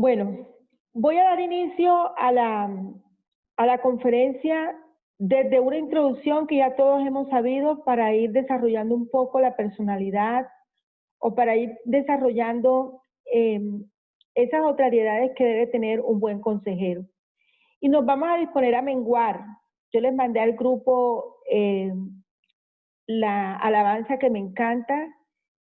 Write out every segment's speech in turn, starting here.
Bueno, voy a dar inicio a la conferencia desde una introducción que ya todos hemos sabido para ir desarrollando un poco la personalidad o para ir desarrollando esas otras que debe tener un buen consejero. Y nos vamos a disponer a menguar. Yo les mandé al grupo la alabanza que me encanta,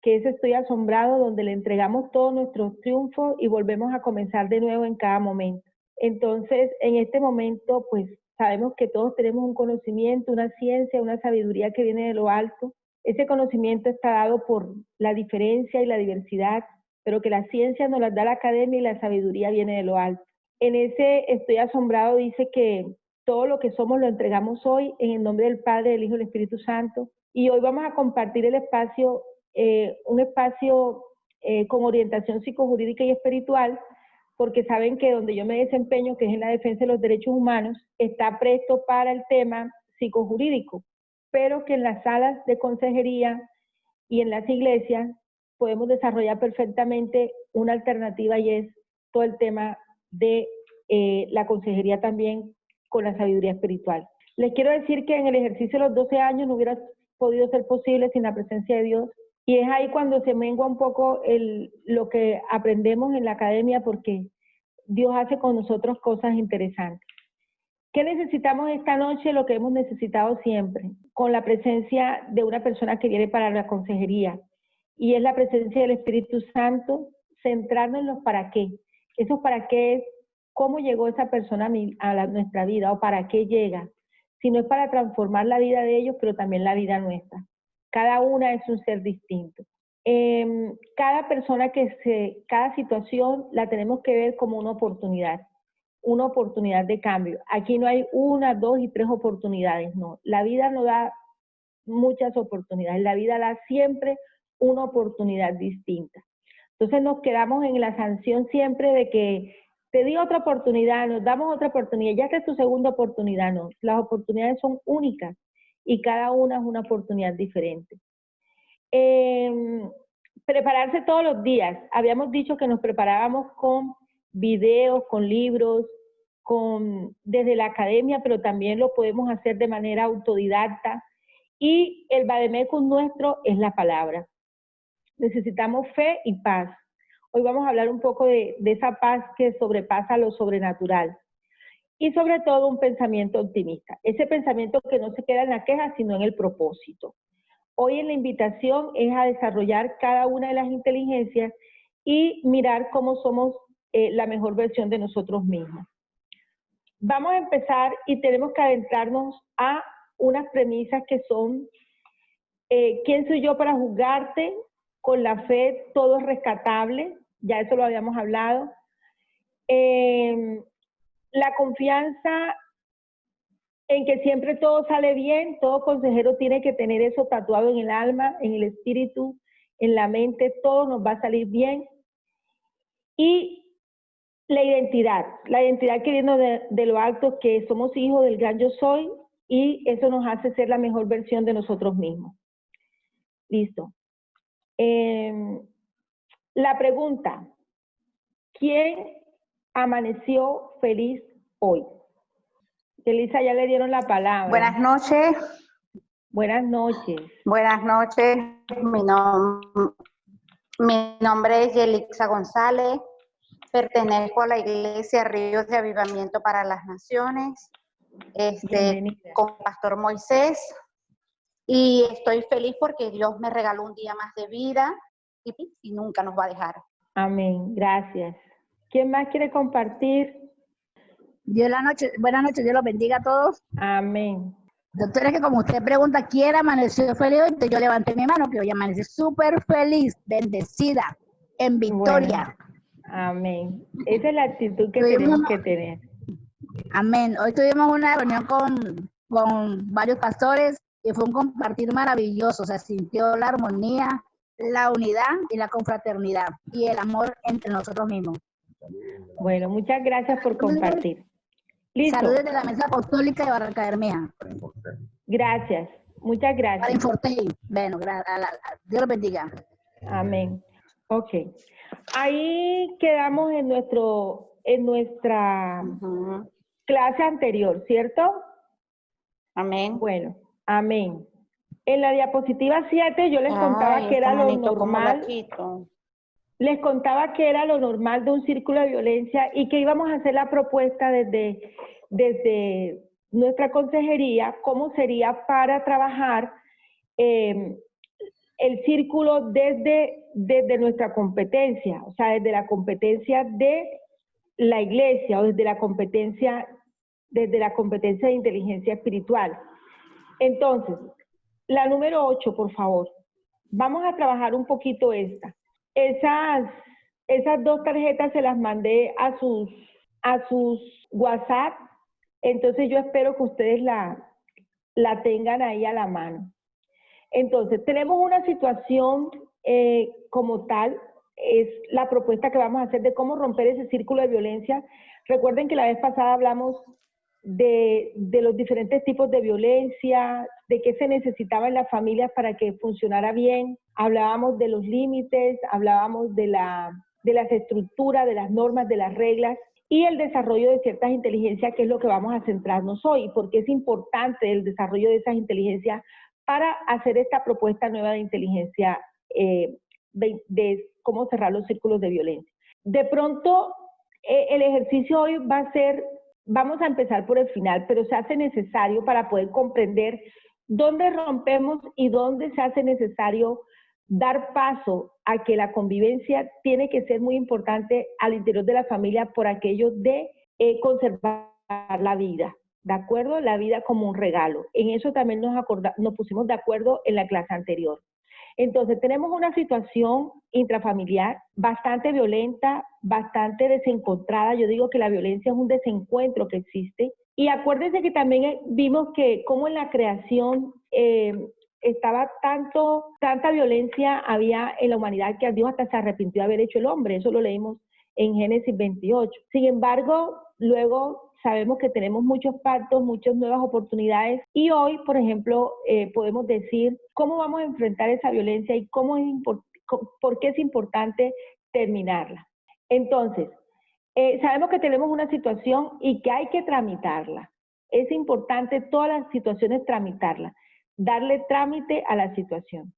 que es Estoy asombrado, donde le entregamos todos nuestros triunfos y volvemos a comenzar de nuevo en cada momento. Entonces, en este momento, pues sabemos que todos tenemos un conocimiento, una ciencia, una sabiduría que viene de lo alto. Ese conocimiento está dado por la diferencia y la diversidad, pero que la ciencia nos las da la academia y la sabiduría viene de lo alto. En ese Estoy asombrado dice que todo lo que somos lo entregamos hoy en el nombre del Padre, del Hijo y del Espíritu Santo. Y hoy vamos a compartir el espacio, un espacio con orientación psicojurídica y espiritual, porque saben que donde yo me desempeño, que es en la defensa de los derechos humanos, está presto para el tema psicojurídico, pero que en las salas de consejería y en las iglesias podemos desarrollar perfectamente una alternativa y es todo el tema de la consejería también con la sabiduría espiritual. Les quiero decir que en el ejercicio de los 12 años no hubiera podido ser posible sin la presencia de Dios, y es ahí cuando se mengua un poco lo que aprendemos en la academia, porque Dios hace con nosotros cosas interesantes. ¿Qué necesitamos esta noche? Lo que hemos necesitado siempre, con la presencia de una persona que viene para la consejería, y es la presencia del Espíritu Santo, centrarnos en los para qué. Esos para qué es cómo llegó esa persona a nuestra vida o para qué llega. Si no es para transformar la vida de ellos, pero también la vida nuestra. Cada una es un ser distinto. Cada persona cada situación la tenemos que ver como una oportunidad de cambio. Aquí no hay una, dos y tres oportunidades, no. La vida no da muchas oportunidades, la vida da siempre una oportunidad distinta. Entonces nos quedamos en la sanción siempre de que te di otra oportunidad, nos damos otra oportunidad, ya esta es tu segunda oportunidad, no. Las oportunidades son únicas y cada una es una oportunidad diferente. Prepararse todos los días. Habíamos dicho que nos preparábamos con videos, con libros, desde la academia, pero también lo podemos hacer de manera autodidacta. Y el vademecum nuestro es la palabra. Necesitamos fe y paz. Hoy vamos a hablar un poco de esa paz que sobrepasa lo sobrenatural. Y sobre todo un pensamiento optimista. Ese pensamiento que no se queda en la queja, sino en el propósito. Hoy en la invitación es a desarrollar cada una de las inteligencias y mirar cómo somos la mejor versión de nosotros mismos. Vamos a empezar y tenemos que adentrarnos a unas premisas que son ¿quién soy yo para juzgarte? Con la fe todo es rescatable, ya eso lo habíamos hablado. La confianza en que siempre todo sale bien, todo consejero tiene que tener eso tatuado en el alma, en el espíritu, en la mente, todo nos va a salir bien. Y la identidad que viene de lo alto, que somos hijos del gran yo soy, y eso nos hace ser la mejor versión de nosotros mismos. Listo. La pregunta, ¿quién amaneció feliz hoy? Elisa, ya le dieron la palabra. Buenas noches. Buenas noches. Buenas noches. Mi nombre es Yelixa González. Pertenezco a la Iglesia Ríos de Avivamiento para las Naciones, con Pastor Moisés. Y estoy feliz porque Dios me regaló un día más de vida y nunca nos va a dejar. Amén. Gracias. ¿Quién más quiere compartir? Buenas noches, Dios los bendiga a todos. Amén. Doctora, es que como usted pregunta, ¿quién amaneció feliz hoy? Entonces yo levanté mi mano, que hoy amanecí súper feliz, bendecida, en victoria. Bueno, amén. Esa es la actitud que tenemos que tener. Amén. Hoy tuvimos una reunión con varios pastores y fue un compartir maravilloso. Se sintió la armonía, la unidad y la confraternidad y el amor entre nosotros mismos. Bueno, muchas gracias por compartir. Listo. Saludos de la Mesa Apostólica de Barranca Bermeja. Gracias, muchas gracias. Para Infortei. Bueno, Dios los bendiga. Amén. Ok. Ahí quedamos en nuestra clase anterior, ¿cierto? Amén. Bueno, amén. En la diapositiva 7 yo les contaba que era lo normal. Les contaba que era lo normal de un círculo de violencia y que íbamos a hacer la propuesta desde nuestra consejería, cómo sería para trabajar el círculo desde nuestra competencia, o sea, desde la competencia de la iglesia o desde la competencia de inteligencia espiritual. Entonces, la número 8, por favor. Vamos a trabajar un poquito esta. Esas 2 tarjetas se las mandé a sus WhatsApp, entonces yo espero que ustedes la tengan ahí a la mano. Entonces, tenemos una situación como tal, es la propuesta que vamos a hacer de cómo romper ese círculo de violencia. Recuerden que la vez pasada hablamos de los diferentes tipos de violencia, de qué se necesitaba en las familias para que funcionara bien. Hablábamos de los límites, hablábamos de las estructuras, de las normas, de las reglas y el desarrollo de ciertas inteligencias, que es lo que vamos a centrarnos hoy, porque es importante el desarrollo de esas inteligencias para hacer esta propuesta nueva de inteligencia de cómo cerrar los círculos de violencia. De pronto, el ejercicio hoy va a ser, vamos a empezar por el final, pero se hace necesario para poder comprender dónde rompemos y dónde se hace necesario dar paso a que la convivencia tiene que ser muy importante al interior de la familia por aquello de conservar la vida, ¿de acuerdo? La vida como un regalo. En eso también nos pusimos de acuerdo en la clase anterior. Entonces, tenemos una situación intrafamiliar bastante violenta, bastante desencontrada. Yo digo que la violencia es un desencuentro que existe. Y acuérdense que también vimos que como en la creación estaba tanta violencia había en la humanidad que Dios hasta se arrepintió de haber hecho el hombre. Eso lo leímos en Génesis 28. Sin embargo, luego sabemos que tenemos muchos pactos, muchas nuevas oportunidades y hoy, por ejemplo, podemos decir cómo vamos a enfrentar esa violencia y por qué es importante terminarla. Entonces, sabemos que tenemos una situación y que hay que tramitarla. Es importante todas las situaciones tramitarlas, darle trámite a la situación.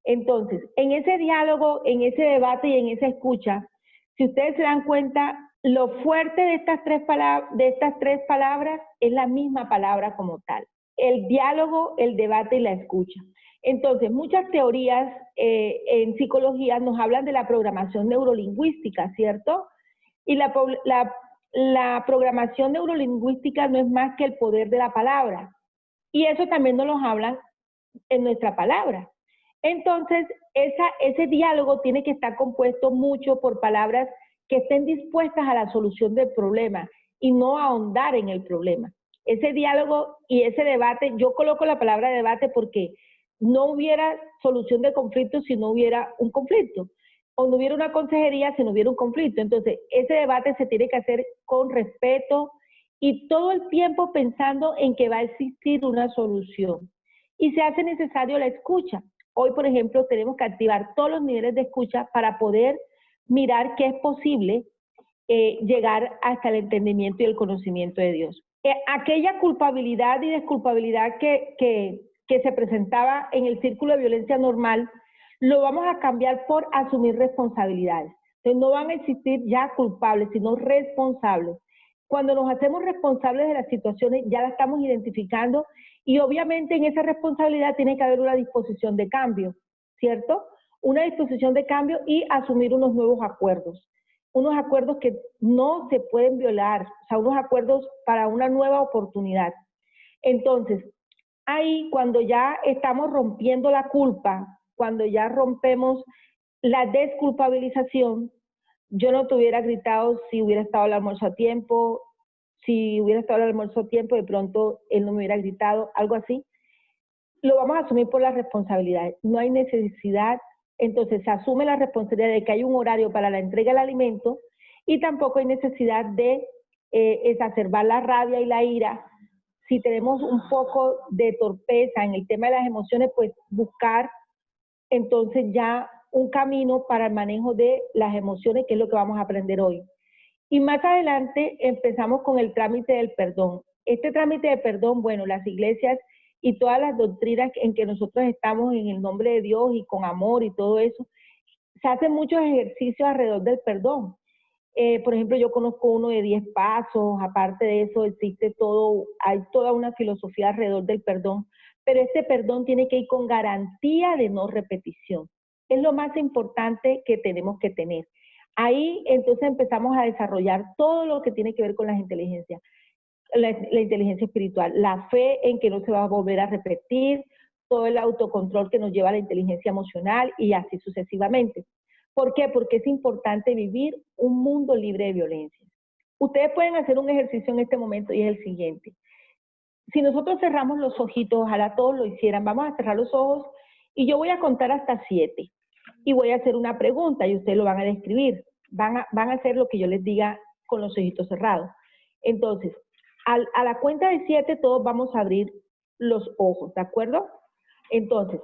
Entonces, en ese diálogo, en ese debate y en esa escucha, si ustedes se dan cuenta, lo fuerte de estas tres palabras es la misma palabra como tal. El diálogo, el debate y la escucha. Entonces, muchas teorías en psicología nos hablan de la programación neurolingüística, ¿cierto? Y la programación neurolingüística no es más que el poder de la palabra. Y eso también nos lo hablan en nuestra palabra. Entonces, ese diálogo tiene que estar compuesto mucho por palabras que estén dispuestas a la solución del problema y no a ahondar en el problema. Ese diálogo y ese debate, yo coloco la palabra debate porque no hubiera solución de conflicto si no hubiera un conflicto, o no hubiera una consejería si no hubiera un conflicto. Entonces, ese debate se tiene que hacer con respeto y todo el tiempo pensando en que va a existir una solución. Y se hace necesario la escucha. Hoy, por ejemplo, tenemos que activar todos los niveles de escucha para poder mirar que es posible llegar hasta el entendimiento y el conocimiento de Dios. Aquella culpabilidad y desculpabilidad que se presentaba en el círculo de violencia normal, lo vamos a cambiar por asumir responsabilidades. Entonces no van a existir ya culpables, sino responsables. Cuando nos hacemos responsables de las situaciones, ya las estamos identificando y obviamente en esa responsabilidad tiene que haber una disposición de cambio, ¿cierto? Una disposición de cambio y asumir unos nuevos acuerdos que no se pueden violar, o sea, unos acuerdos para una nueva oportunidad. Entonces, ahí cuando ya estamos rompiendo la culpa, cuando ya rompemos la desculpabilización, yo no te hubiera gritado si hubiera estado el almuerzo a tiempo, de pronto él no me hubiera gritado, algo así. Lo vamos a asumir por las responsabilidades. No hay necesidad, entonces se asume la responsabilidad de que hay un horario para la entrega del alimento y tampoco hay necesidad de exacerbar la rabia y la ira. Si tenemos un poco de torpeza en el tema de las emociones, pues buscar entonces ya un camino para el manejo de las emociones, que es lo que vamos a aprender hoy. Y más adelante empezamos con el trámite del perdón. Este trámite de perdón, bueno, las iglesias y todas las doctrinas en que nosotros estamos en el nombre de Dios y con amor y todo eso, se hacen muchos ejercicios alrededor del perdón. Por ejemplo, yo conozco uno de 10 pasos, aparte de eso existe todo, hay toda una filosofía alrededor del perdón, pero este perdón tiene que ir con garantía de no repetición. Es lo más importante que tenemos que tener. Ahí entonces empezamos a desarrollar todo lo que tiene que ver con las inteligencias, la inteligencia espiritual, la fe en que no se va a volver a repetir, todo el autocontrol que nos lleva a la inteligencia emocional y así sucesivamente. ¿Por qué? Porque es importante vivir un mundo libre de violencia. Ustedes pueden hacer un ejercicio en este momento y es el siguiente. Si nosotros cerramos los ojitos, ojalá todos lo hicieran, vamos a cerrar los ojos y yo voy a contar hasta 7 y voy a hacer una pregunta y ustedes lo van a describir. Van a hacer lo que yo les diga con los ojitos cerrados. Entonces, a la cuenta de 7 todos vamos a abrir los ojos, ¿de acuerdo? Entonces,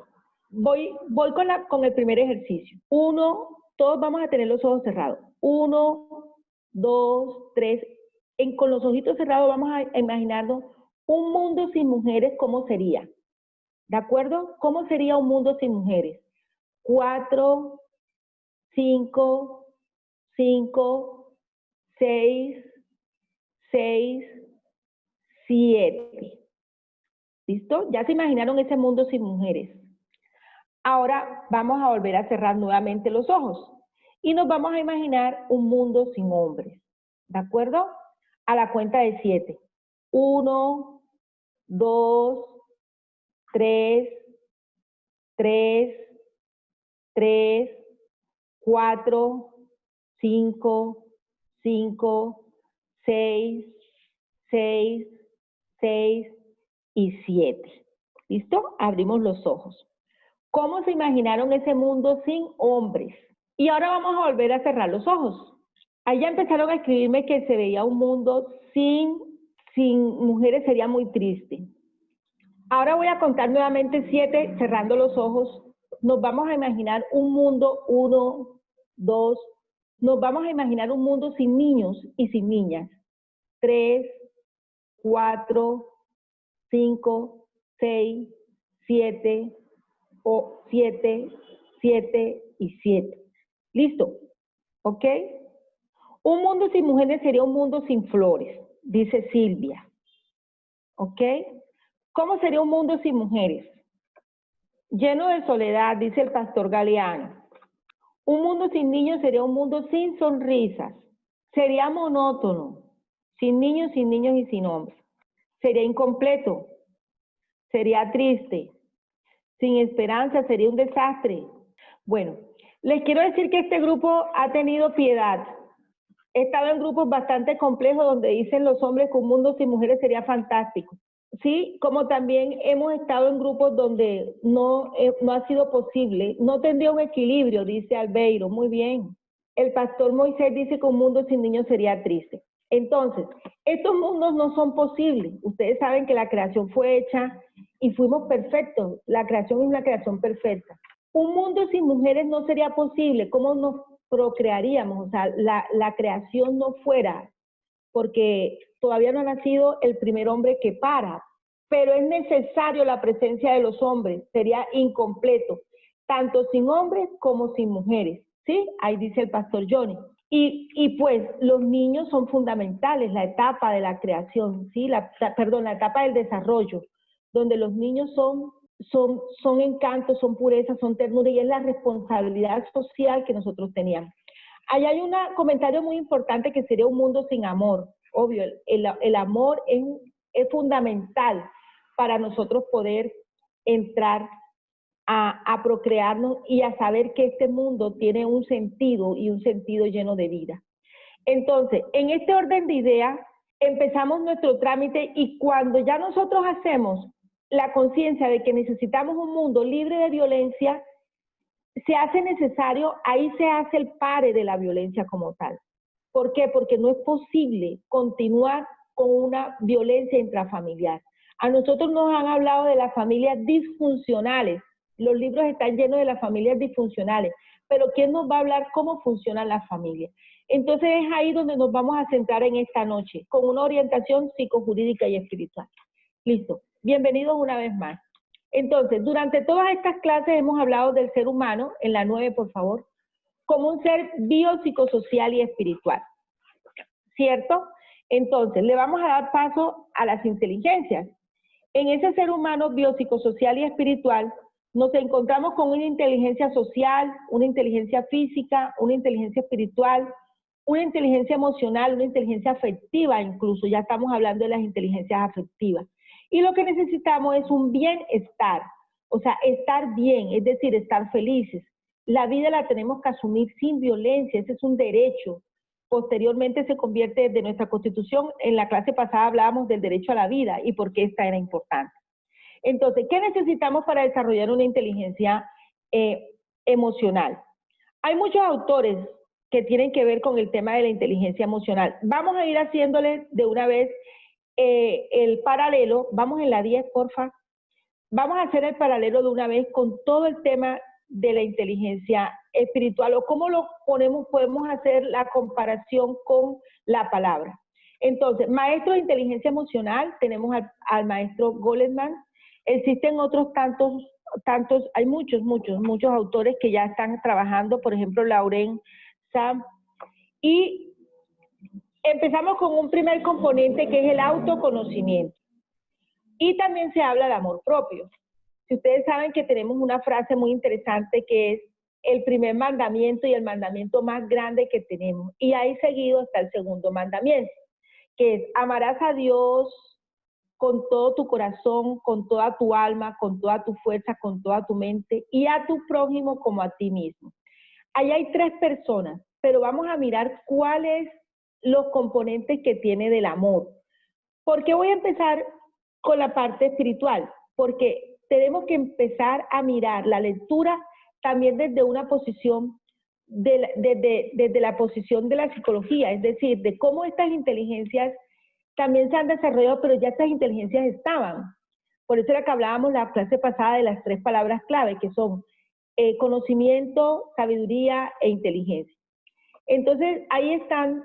voy con el primer ejercicio. 1, todos vamos a tener los ojos cerrados. 1, 2, 3. Con los ojitos cerrados vamos a imaginarnos un mundo sin mujeres, ¿cómo sería? ¿De acuerdo? ¿Cómo sería un mundo sin mujeres? 4, 5, 5, 6, 6, 7. ¿Listo? Ya se imaginaron ese mundo sin mujeres. Ahora vamos a volver a cerrar nuevamente los ojos y nos vamos a imaginar un mundo sin hombres. ¿De acuerdo? A la cuenta de 7. 1, 2, 3, 3, 3, 4, 5, 5, 6, 6, 6 y 7. ¿Listo? Abrimos los ojos. ¿Cómo se imaginaron ese mundo sin hombres? Y ahora vamos a volver a cerrar los ojos. Allá empezaron a escribirme que se veía un mundo sin mujeres, sería muy triste. Ahora voy a contar nuevamente 7, cerrando los ojos. Nos vamos a imaginar un mundo, 1, 2, nos vamos a imaginar un mundo sin niños y sin niñas. 3, 4, 5, 6, 7, 7, 7 y 7. ¿Listo? ¿Ok? Un mundo sin mujeres sería un mundo sin flores, dice Silvia. ¿Ok? ¿Cómo sería un mundo sin mujeres? Lleno de soledad, dice el pastor Galeano. Un mundo sin niños sería un mundo sin sonrisas. Sería monótono. Sin niños y sin hombres. Sería incompleto. Sería triste. Sin esperanza, sería un desastre. Bueno, les quiero decir que este grupo ha tenido piedad. He estado en grupos bastante complejos donde dicen los hombres que un mundo sin mujeres sería fantástico. Sí, como también hemos estado en grupos donde no ha sido posible, no tendría un equilibrio, dice Albeiro, muy bien. El pastor Moisés dice que un mundo sin niños sería triste. Entonces, estos mundos no son posibles. Ustedes saben que la creación fue hecha y fuimos perfectos. La creación es una creación perfecta. Un mundo sin mujeres no sería posible. ¿Cómo nos procrearíamos? O sea, la creación no fuera, porque todavía no ha nacido el primer hombre que para, pero es necesario la presencia de los hombres, sería incompleto, tanto sin hombres como sin mujeres, ¿sí? Ahí dice el pastor Johnny. Y pues los niños son fundamentales, la etapa de la creación, ¿sí? La etapa del desarrollo, donde los niños son encantos, son pureza, son ternura y es la responsabilidad social que nosotros teníamos. Ahí hay un comentario muy importante que sería un mundo sin amor. Obvio, el amor es fundamental para nosotros poder entrar a procrearnos y a saber que este mundo tiene un sentido y un sentido lleno de vida. Entonces, en este orden de ideas, empezamos nuestro trámite y cuando ya nosotros hacemos la conciencia de que necesitamos un mundo libre de violencia, se hace necesario, ahí se hace el pare de la violencia como tal. ¿Por qué? Porque no es posible continuar con una violencia intrafamiliar. A nosotros nos han hablado de las familias disfuncionales. Los libros están llenos de las familias disfuncionales, pero ¿quién nos va a hablar cómo funciona la familia? Entonces es ahí donde nos vamos a centrar en esta noche, con una orientación psicojurídica y espiritual. Listo. Bienvenidos una vez más. Entonces, durante todas estas clases hemos hablado del ser humano, en la 9, por favor, como un ser biopsicosocial y espiritual. ¿Cierto? Entonces, le vamos a dar paso a las inteligencias. En ese ser humano biopsicosocial y espiritual, nos encontramos con una inteligencia social, una inteligencia física, una inteligencia espiritual, una inteligencia emocional, una inteligencia afectiva incluso, ya estamos hablando de las inteligencias afectivas. Y lo que necesitamos es un bienestar, o sea, estar bien, es decir, estar felices. La vida la tenemos que asumir sin violencia, ese es un derecho. Posteriormente se convierte de nuestra Constitución, en la clase pasada hablábamos del derecho a la vida y por qué esta era importante. Entonces, ¿qué necesitamos para desarrollar una inteligencia emocional? Hay muchos autores que tienen que ver con el tema de la inteligencia emocional. Vamos a ir haciéndole de una vez el paralelo. Vamos en la 10, porfa. Vamos a hacer el paralelo de una vez con todo el tema de la inteligencia espiritual o cómo lo podemos hacer la comparación con la palabra. Entonces, maestro de inteligencia emocional, tenemos al maestro Goleman. Existen otros tantos, hay muchos autores que ya están trabajando, por ejemplo, Lauren Sam. Y empezamos con un primer componente que es el autoconocimiento. Y también se habla de amor propio. Si ustedes saben que tenemos una frase muy interesante que es el primer mandamiento y el mandamiento más grande que tenemos. Y ahí seguido está el segundo mandamiento, que es amarás a Dios con todo tu corazón, con toda tu alma, con toda tu fuerza, con toda tu mente y a tu prójimo como a ti mismo. Ahí hay 3 personas, pero vamos a mirar cuáles los componentes que tiene del amor. ¿Por qué voy a empezar con la parte espiritual? Porque tenemos que empezar a mirar la lectura también desde una posición, desde la posición de la psicología, es decir, de cómo estas inteligencias también se han desarrollado, pero ya estas inteligencias estaban. Por eso era que hablábamos la clase pasada de las 3 palabras clave, que son conocimiento, sabiduría e inteligencia. Entonces, ahí están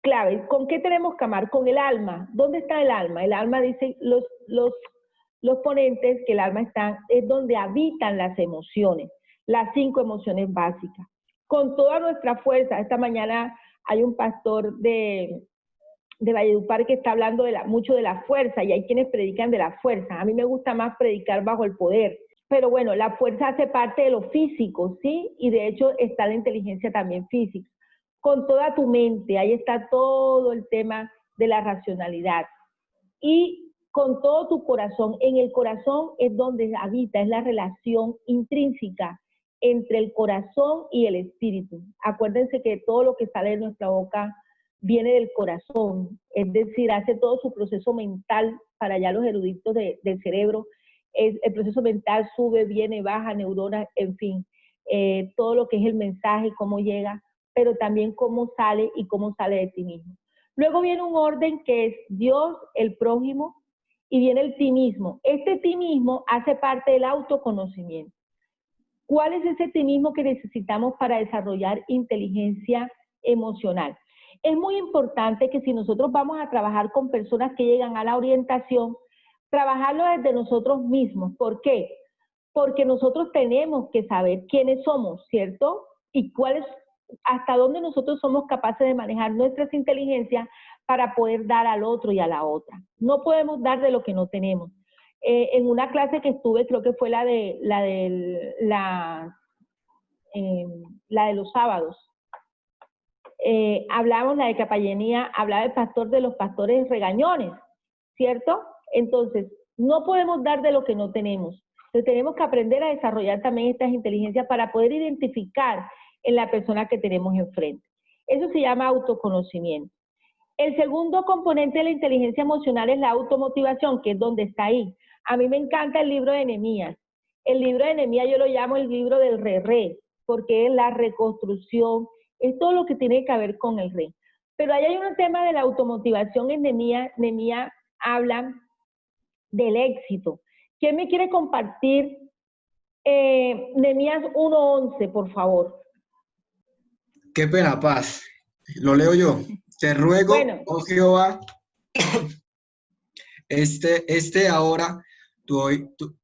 claves. ¿Con qué tenemos que amar? Con el alma. ¿Dónde está el alma? El alma, dicen los ponentes, que el alma es donde habitan las emociones, las 5 emociones básicas. Con toda nuestra fuerza. Esta mañana hay un pastor de Valledupar que está hablando mucho de la fuerza, y hay quienes predican de la fuerza. A mí me gusta más predicar bajo el poder. Pero bueno, la fuerza hace parte de lo físico, ¿sí? Y de hecho está la inteligencia también física. Con toda tu mente, ahí está todo el tema de la racionalidad. Y con todo tu corazón, en el corazón es donde habita, es la relación intrínseca entre el corazón y el espíritu. Acuérdense que todo lo que sale de nuestra boca viene del corazón, es decir, hace todo su proceso mental, para allá los eruditos del cerebro, el proceso mental sube, viene, baja, neuronas, en fin, todo lo que es el mensaje, cómo llega, pero también cómo sale y cómo sale de ti mismo. Luego viene un orden que es Dios, el prójimo, y viene el ti mismo. Este ti mismo hace parte del autoconocimiento. ¿Cuál es ese ti mismo que necesitamos para desarrollar inteligencia emocional? Es muy importante que si nosotros vamos a trabajar con personas que llegan a la orientación, trabajarlo desde nosotros mismos. ¿Por qué? Porque nosotros tenemos que saber quiénes somos, ¿cierto? Y hasta dónde nosotros somos capaces de manejar nuestras inteligencias para poder dar al otro y a la otra. No podemos dar de lo que no tenemos. En una clase que estuve, creo que fue la de los sábados, hablamos, la de Capellanía, hablaba el pastor de los pastores regañones, ¿cierto? Entonces, no podemos dar de lo que no tenemos. Entonces, tenemos que aprender a desarrollar también estas inteligencias para poder identificar en la persona que tenemos enfrente. Eso se llama autoconocimiento. El segundo componente de la inteligencia emocional es la automotivación, que es donde está ahí. A mí me encanta el libro de Nehemías. El libro de Nehemías yo lo llamo el libro del re-re, porque es la reconstrucción, es todo lo que tiene que ver con el rey. Pero ahí hay un tema de la automotivación en Nehemías. Nehemías habla del éxito. ¿Quién me quiere compartir Nehemías 1:11, por favor? qué pena, paz. Lo leo yo. Te ruego, Bueno, oh Jehová, ahora,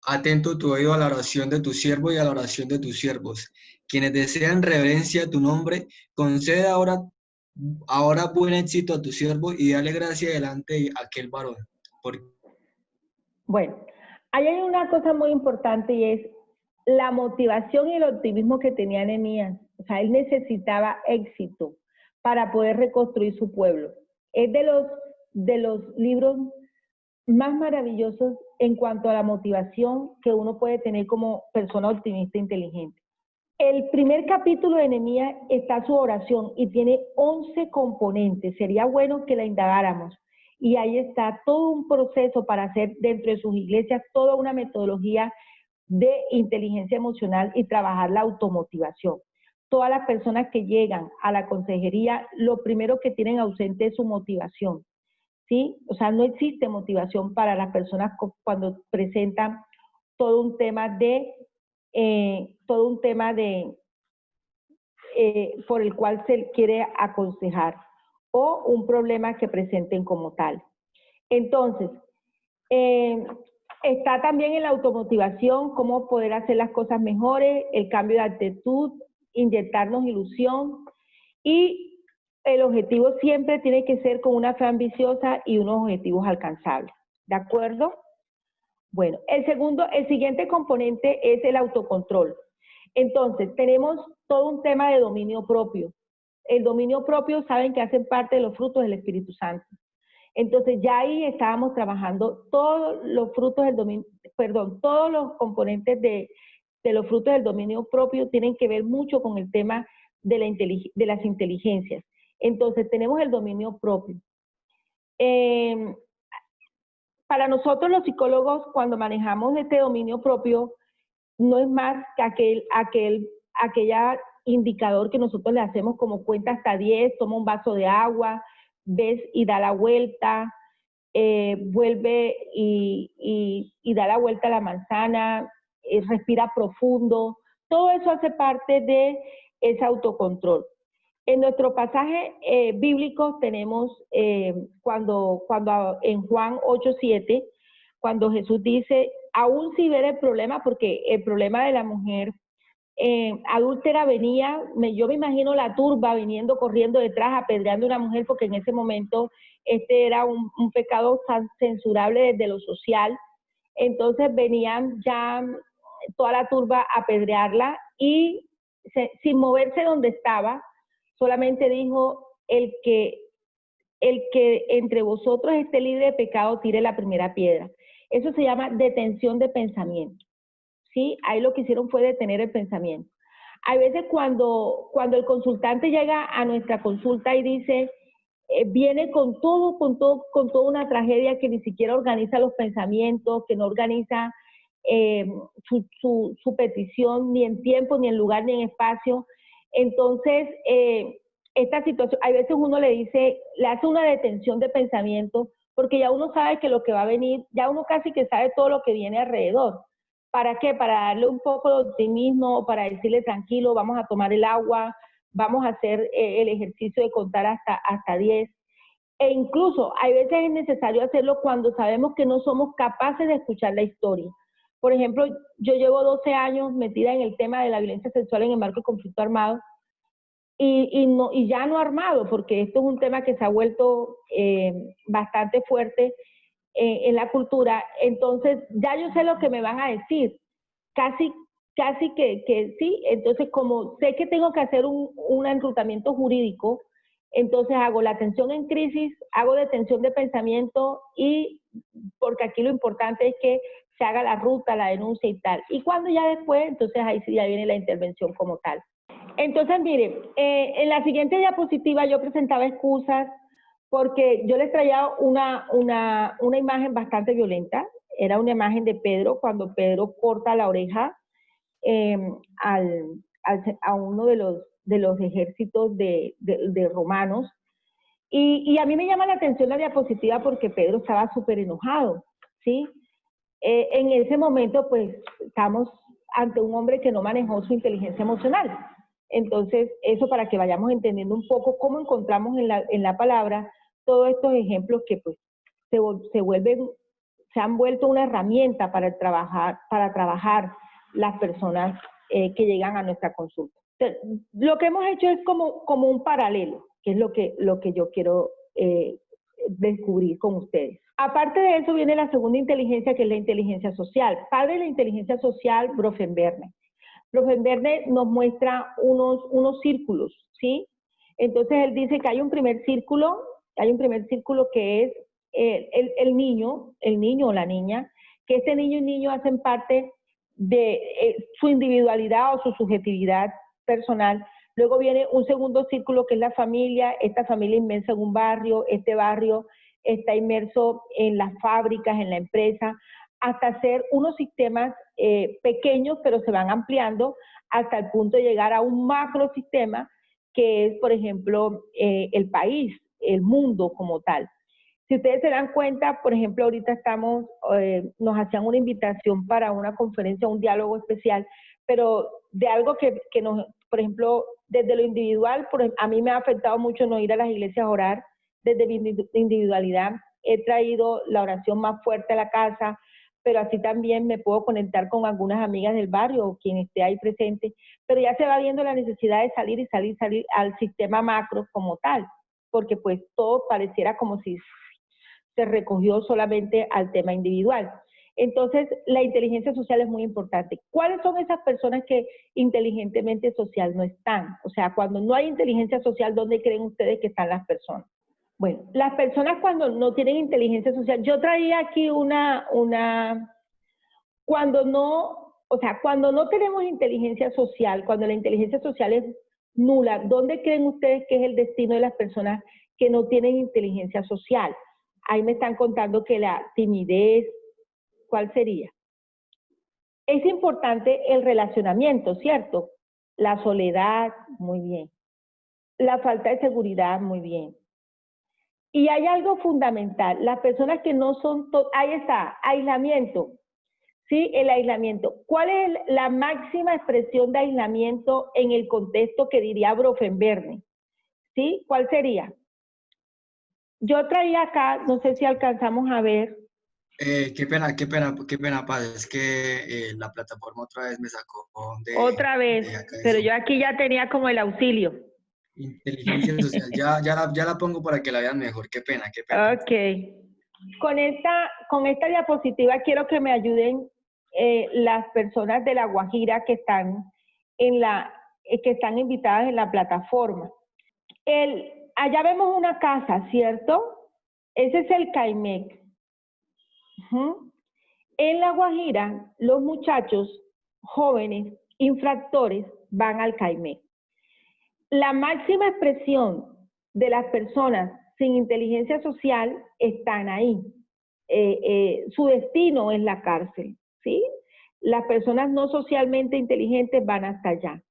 atento tu oído a la oración de tu siervo y a la oración de tus siervos. Quienes desean reverencia a tu nombre, concede ahora buen éxito a tu siervo y dale gracia delante de aquel varón. bueno, ahí hay una cosa muy importante y es la motivación y el optimismo que tenía Nehemías. O sea, él necesitaba éxito para poder reconstruir su pueblo. Es de los libros más maravillosos en cuanto a la motivación que uno puede tener como persona optimista e inteligente. El primer capítulo de Nehemías está su oración y tiene 11 componentes. Sería bueno que la indagáramos. Y ahí está todo un proceso para hacer dentro de sus iglesias toda una metodología de inteligencia emocional y trabajar la automotivación. Todas las personas que llegan a la consejería, lo primero que tienen ausente es su motivación, ¿sí? O sea, no existe motivación para las personas cuando presentan todo un tema por el cual se quiere aconsejar o un problema que presenten como tal. Entonces, está también en la automotivación, cómo poder hacer las cosas mejores, el cambio de actitud, inyectarnos ilusión y el objetivo siempre tiene que ser con una fe ambiciosa y unos objetivos alcanzables. ¿De acuerdo? Bueno, el siguiente componente es el autocontrol. Entonces, tenemos todo un tema de dominio propio. El dominio propio, saben que hacen parte de los frutos del Espíritu Santo. Entonces, ya ahí estábamos trabajando todos los frutos del dominio, todos los componentes de los frutos del dominio propio tienen que ver mucho con el tema de las inteligencias. Entonces, tenemos el dominio propio. Para nosotros los psicólogos, cuando manejamos este dominio propio, no es más que aquella indicador que nosotros le hacemos como cuenta hasta 10, toma un vaso de agua, ves y da la vuelta, vuelve y da la vuelta a la manzana, respira profundo. Todo eso hace parte de ese autocontrol. En nuestro pasaje bíblico tenemos cuando en Juan 8:7, cuando Jesús dice, aún si ver el problema, porque el problema de la mujer adúltera venía, yo me imagino la turba viniendo, corriendo detrás, apedreando a una mujer, porque en ese momento este era un pecado censurable desde lo social. Entonces venían ya toda la turba a apedrearla y sin moverse donde estaba, solamente dijo, el que entre vosotros esté libre de pecado, tire la primera piedra. Eso se llama detención de pensamiento, ¿sí? Ahí lo que hicieron fue detener el pensamiento. Hay veces cuando el consultante llega a nuestra consulta y dice, viene con toda una tragedia que ni siquiera organiza los pensamientos, que no organiza su petición ni en tiempo, ni en lugar, ni en espacio. Entonces, esta situación, hay veces uno le hace una detención de pensamiento, porque ya uno sabe que lo que va a venir, ya uno casi que sabe todo lo que viene alrededor. ¿Para qué? Para darle un poco de optimismo, para decirle tranquilo, vamos a tomar el agua, vamos a hacer el ejercicio de contar hasta 10. E incluso hay veces es necesario hacerlo cuando sabemos que no somos capaces de escuchar la historia. Por ejemplo, yo llevo 12 años metida en el tema de la violencia sexual en el marco de conflicto armado y ya no armado, porque esto es un tema que se ha vuelto bastante fuerte en la cultura. Entonces, ya yo sé lo que me van a decir. Casi que sí. Entonces, como sé que tengo que hacer un enrutamiento jurídico, entonces hago la atención en crisis, hago detención de pensamiento y porque aquí lo importante es que se haga la ruta, la denuncia y tal. Y cuando ya después, entonces ahí sí ya viene la intervención como tal. Entonces, miren, en la siguiente diapositiva yo presentaba excusas porque yo les traía una imagen bastante violenta. Era una imagen de Pedro, cuando Pedro corta la oreja a uno de los ejércitos de romanos. Y a mí me llama la atención la diapositiva porque Pedro estaba súper enojado, ¿sí? En ese momento, pues, estamos ante un hombre que no manejó su inteligencia emocional. Entonces, eso para que vayamos entendiendo un poco cómo encontramos en la palabra todos estos ejemplos que pues se han vuelto una herramienta para trabajar las personas que llegan a nuestra consulta. Entonces, lo que hemos hecho es como un paralelo, que es lo que yo quiero descubrir con ustedes. Aparte de eso viene la segunda inteligencia, que es la inteligencia social. Padre de la inteligencia social, Bronfenbrenner. Bronfenbrenner nos muestra unos círculos, ¿sí? Entonces él dice que hay un primer círculo que es el niño o la niña, que este niño y niño hacen parte de su individualidad o su subjetividad personal. Luego viene un segundo círculo que es la familia, esta familia inmensa en un barrio, este barrio está inmerso en las fábricas, en la empresa, hasta hacer unos sistemas pequeños, pero se van ampliando hasta el punto de llegar a un macrosistema que es, por ejemplo, el país, el mundo como tal. Si ustedes se dan cuenta, por ejemplo, ahorita nos hacían una invitación para una conferencia, un diálogo especial, pero de algo que nos, por ejemplo, desde lo individual, a mí me ha afectado mucho no ir a las iglesias a orar. Desde mi individualidad he traído la oración más fuerte a la casa, pero así también me puedo conectar con algunas amigas del barrio o quien esté ahí presente, pero ya se va viendo la necesidad de salir al sistema macro como tal, porque pues todo pareciera como si se recogió solamente al tema individual. Entonces, la inteligencia social es muy importante. ¿Cuáles son esas personas que inteligentemente social no están? O sea, cuando no hay inteligencia social, ¿dónde creen ustedes que están las personas? Bueno, las personas cuando no tienen inteligencia social, yo traía aquí cuando no tenemos inteligencia social, cuando la inteligencia social es nula, ¿dónde creen ustedes que es el destino de las personas que no tienen inteligencia social? Ahí me están contando que la timidez, ¿cuál sería? Es importante el relacionamiento, ¿cierto? La soledad, muy bien. La falta de seguridad, muy bien. Y hay algo fundamental, las personas que no son, ahí está, aislamiento, ¿sí? El aislamiento. ¿Cuál es la máxima expresión de aislamiento en el contexto que diría Bronfenbrenner? ¿Sí? ¿Cuál sería? Yo traía acá, no sé si alcanzamos a ver. Qué pena, Paz, es que la plataforma otra vez me sacó Otra vez, pero yo aquí ya tenía como el auxilio. Inteligencia social, ya la pongo para que la vean mejor, qué pena. Ok. Con esta diapositiva quiero que me ayuden las personas de La Guajira que están invitadas en la plataforma. Allá vemos una casa, ¿cierto? Ese es el CAIMEC. En La Guajira, los muchachos jóvenes infractores van al CAIMEC. La máxima expresión de las personas sin inteligencia social están ahí. Su destino es la cárcel, ¿sí? Las personas no socialmente inteligentes van hasta allá.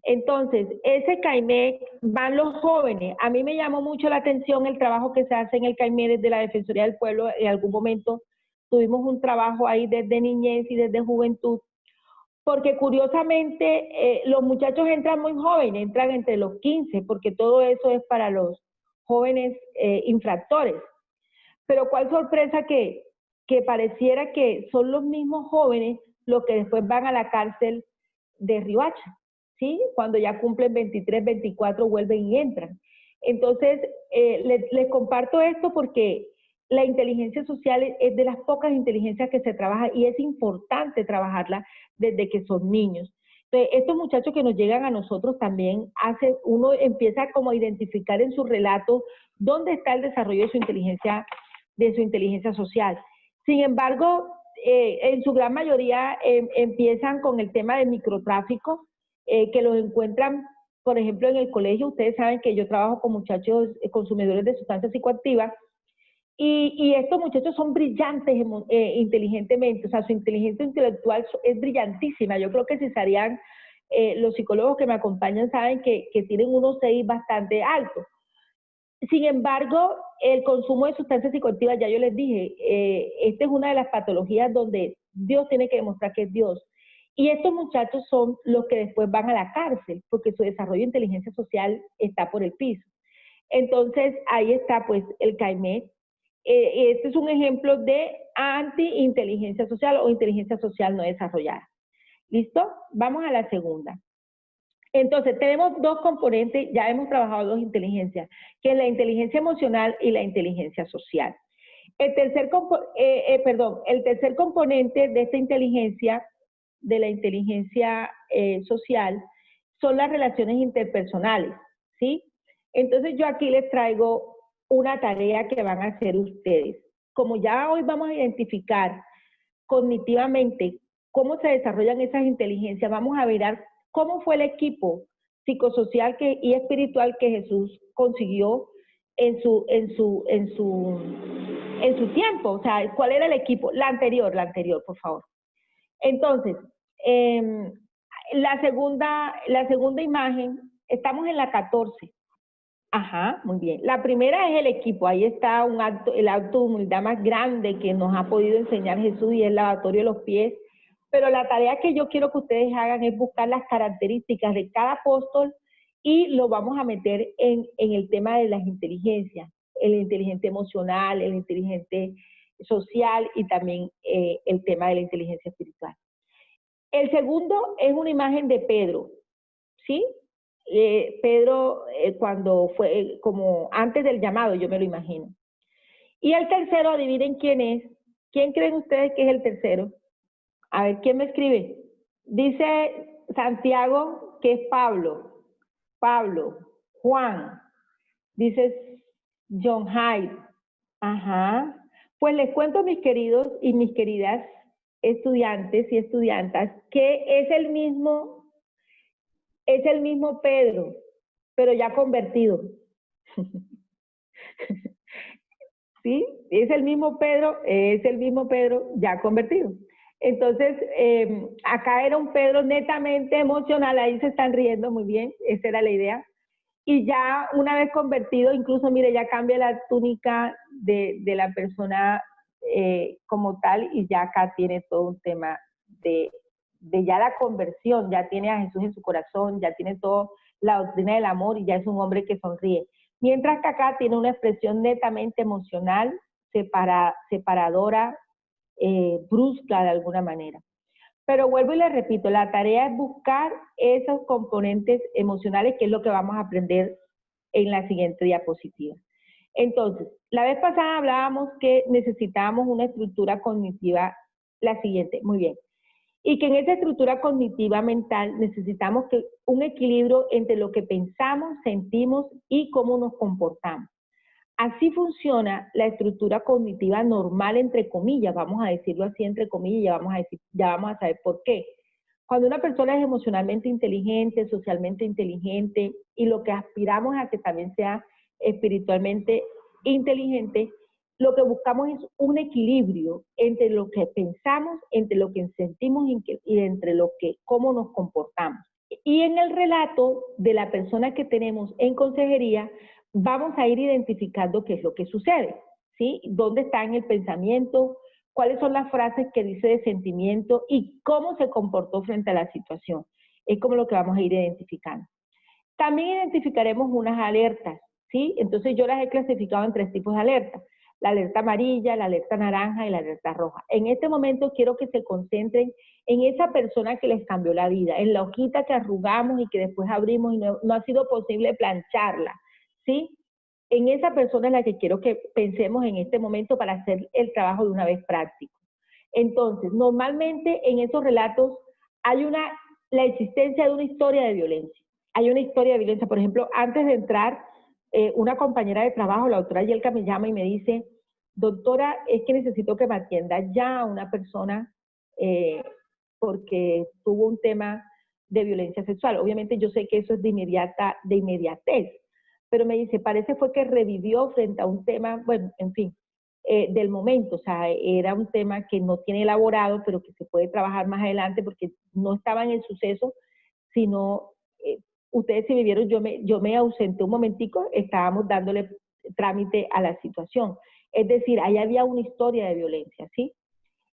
Entonces, ese CAIMEC van los jóvenes. A mí me llamó mucho la atención el trabajo que se hace en el CAIMEC desde la Defensoría del Pueblo. En algún momento tuvimos un trabajo ahí desde niñez y desde juventud, porque curiosamente los muchachos entran muy jóvenes, entran entre los 15, porque todo eso es para los jóvenes infractores. Pero cuál sorpresa que pareciera que son los mismos jóvenes los que después van a la cárcel de Riohacha, ¿sí? Cuando ya cumplen 23, 24, vuelven y entran. Entonces, les comparto esto porque la inteligencia social es de las pocas inteligencias que se trabaja y es importante trabajarla desde que son niños. Entonces, estos muchachos que nos llegan a nosotros también uno empieza como a identificar en su relato dónde está el desarrollo de su inteligencia social. Sin embargo, en su gran mayoría empiezan con el tema del microtráfico, que los encuentran, por ejemplo, en el colegio. Ustedes saben que yo trabajo con muchachos consumidores de sustancias psicoactivas, y estos muchachos son brillantes inteligentemente, o sea, su inteligencia intelectual es brillantísima. Yo creo que si salían, los psicólogos que me acompañan saben que tienen unos 6 bastante altos. Sin embargo, el consumo de sustancias psicoactivas, ya yo les dije, esta es una de las patologías donde Dios tiene que demostrar que es Dios. Y estos muchachos son los que después van a la cárcel, porque su desarrollo de inteligencia social está por el piso. Entonces, ahí está pues el CAIMED. Este es un ejemplo de anti-inteligencia social o inteligencia social no desarrollada. ¿Listo? Vamos a la segunda. Entonces, tenemos dos componentes, ya hemos trabajado dos inteligencias, que es la inteligencia emocional y la inteligencia social. El tercer componente de esta inteligencia, de la inteligencia social, son las relaciones interpersonales, ¿sí? Entonces, yo aquí les traigo una tarea que van a hacer ustedes. Como ya hoy vamos a identificar cognitivamente cómo se desarrollan esas inteligencias, vamos a ver cómo fue el equipo psicosocial y espiritual que Jesús consiguió en su tiempo. O sea, ¿cuál era el equipo? La anterior, por favor. Entonces, la segunda imagen, estamos en la 14. Ajá, muy bien. La primera es el equipo. Ahí está el acto de humildad más grande que nos ha podido enseñar Jesús, y el lavatorio de los pies. Pero la tarea que yo quiero que ustedes hagan es buscar las características de cada apóstol y lo vamos a meter en el tema de las inteligencias, el inteligente emocional, el inteligente social y también el tema de la inteligencia espiritual. El segundo es una imagen de Pedro, ¿sí? Pedro cuando fue como antes del llamado, yo me lo imagino. Y el tercero, adivinen quién es. ¿Quién creen ustedes que es el tercero? A ver, ¿quién me escribe? Dice Santiago que es Pablo. Juan. Dice John Hyde. Ajá. Pues les cuento, mis queridos y mis queridas estudiantes y estudiantas, que es el mismo Pedro, pero ya convertido. ¿Sí? Es el mismo Pedro ya convertido. Entonces, acá era un Pedro netamente emocional, ahí se están riendo, muy bien, esa era la idea. Y ya una vez convertido, incluso, mire, ya cambia la túnica de la persona como tal, y ya acá tiene todo un tema de ya la conversión, ya tiene a Jesús en su corazón, ya tiene toda la doctrina del amor y ya es un hombre que sonríe. Mientras que acá tiene una expresión netamente emocional, separadora, brusca de alguna manera. Pero vuelvo y les repito, la tarea es buscar esos componentes emocionales, que es lo que vamos a aprender en la siguiente diapositiva. Entonces, la vez pasada hablábamos que necesitábamos una estructura cognitiva, la siguiente, muy bien. Y que en esa estructura cognitiva mental necesitamos un equilibrio entre lo que pensamos, sentimos y cómo nos comportamos. Así funciona la estructura cognitiva normal, entre comillas, vamos a decirlo así, entre comillas, ya vamos a saber por qué. Cuando una persona es emocionalmente inteligente, socialmente inteligente, y lo que aspiramos a que también sea espiritualmente inteligente, lo que buscamos es un equilibrio entre lo que pensamos, entre lo que sentimos y entre cómo nos comportamos. Y en el relato de la persona que tenemos en consejería, vamos a ir identificando qué es lo que sucede, ¿sí? ¿Dónde está en el pensamiento? ¿Cuáles son las frases que dice de sentimiento? Y cómo se comportó frente a la situación. Es como lo que vamos a ir identificando. También identificaremos unas alertas, ¿sí? Entonces yo las he clasificado en 3 tipos de alertas. La alerta amarilla, la alerta naranja y la alerta roja. En este momento quiero que se concentren en esa persona que les cambió la vida, en la hojita que arrugamos y que después abrimos y no ha sido posible plancharla, ¿sí? En esa persona es la que quiero que pensemos en este momento para hacer el trabajo de una vez práctico. Entonces, normalmente en esos relatos hay la existencia de una historia de violencia. Hay una historia de violencia. Por ejemplo, antes de entrar, una compañera de trabajo, la doctora Yelka, me llama y me dice: doctora, es que necesito que me atienda ya a una persona porque tuvo un tema de violencia sexual. Obviamente yo sé que eso es de inmediatez, pero me dice, parece fue que revivió frente a un tema, bueno, en fin, del momento. O sea, era un tema que no tiene elaborado, pero que se puede trabajar más adelante porque no estaba en el suceso, sino... ustedes si me vieron, yo me ausenté un momentico, estábamos dándole trámite a la situación. Es decir, ahí había una historia de violencia, ¿sí?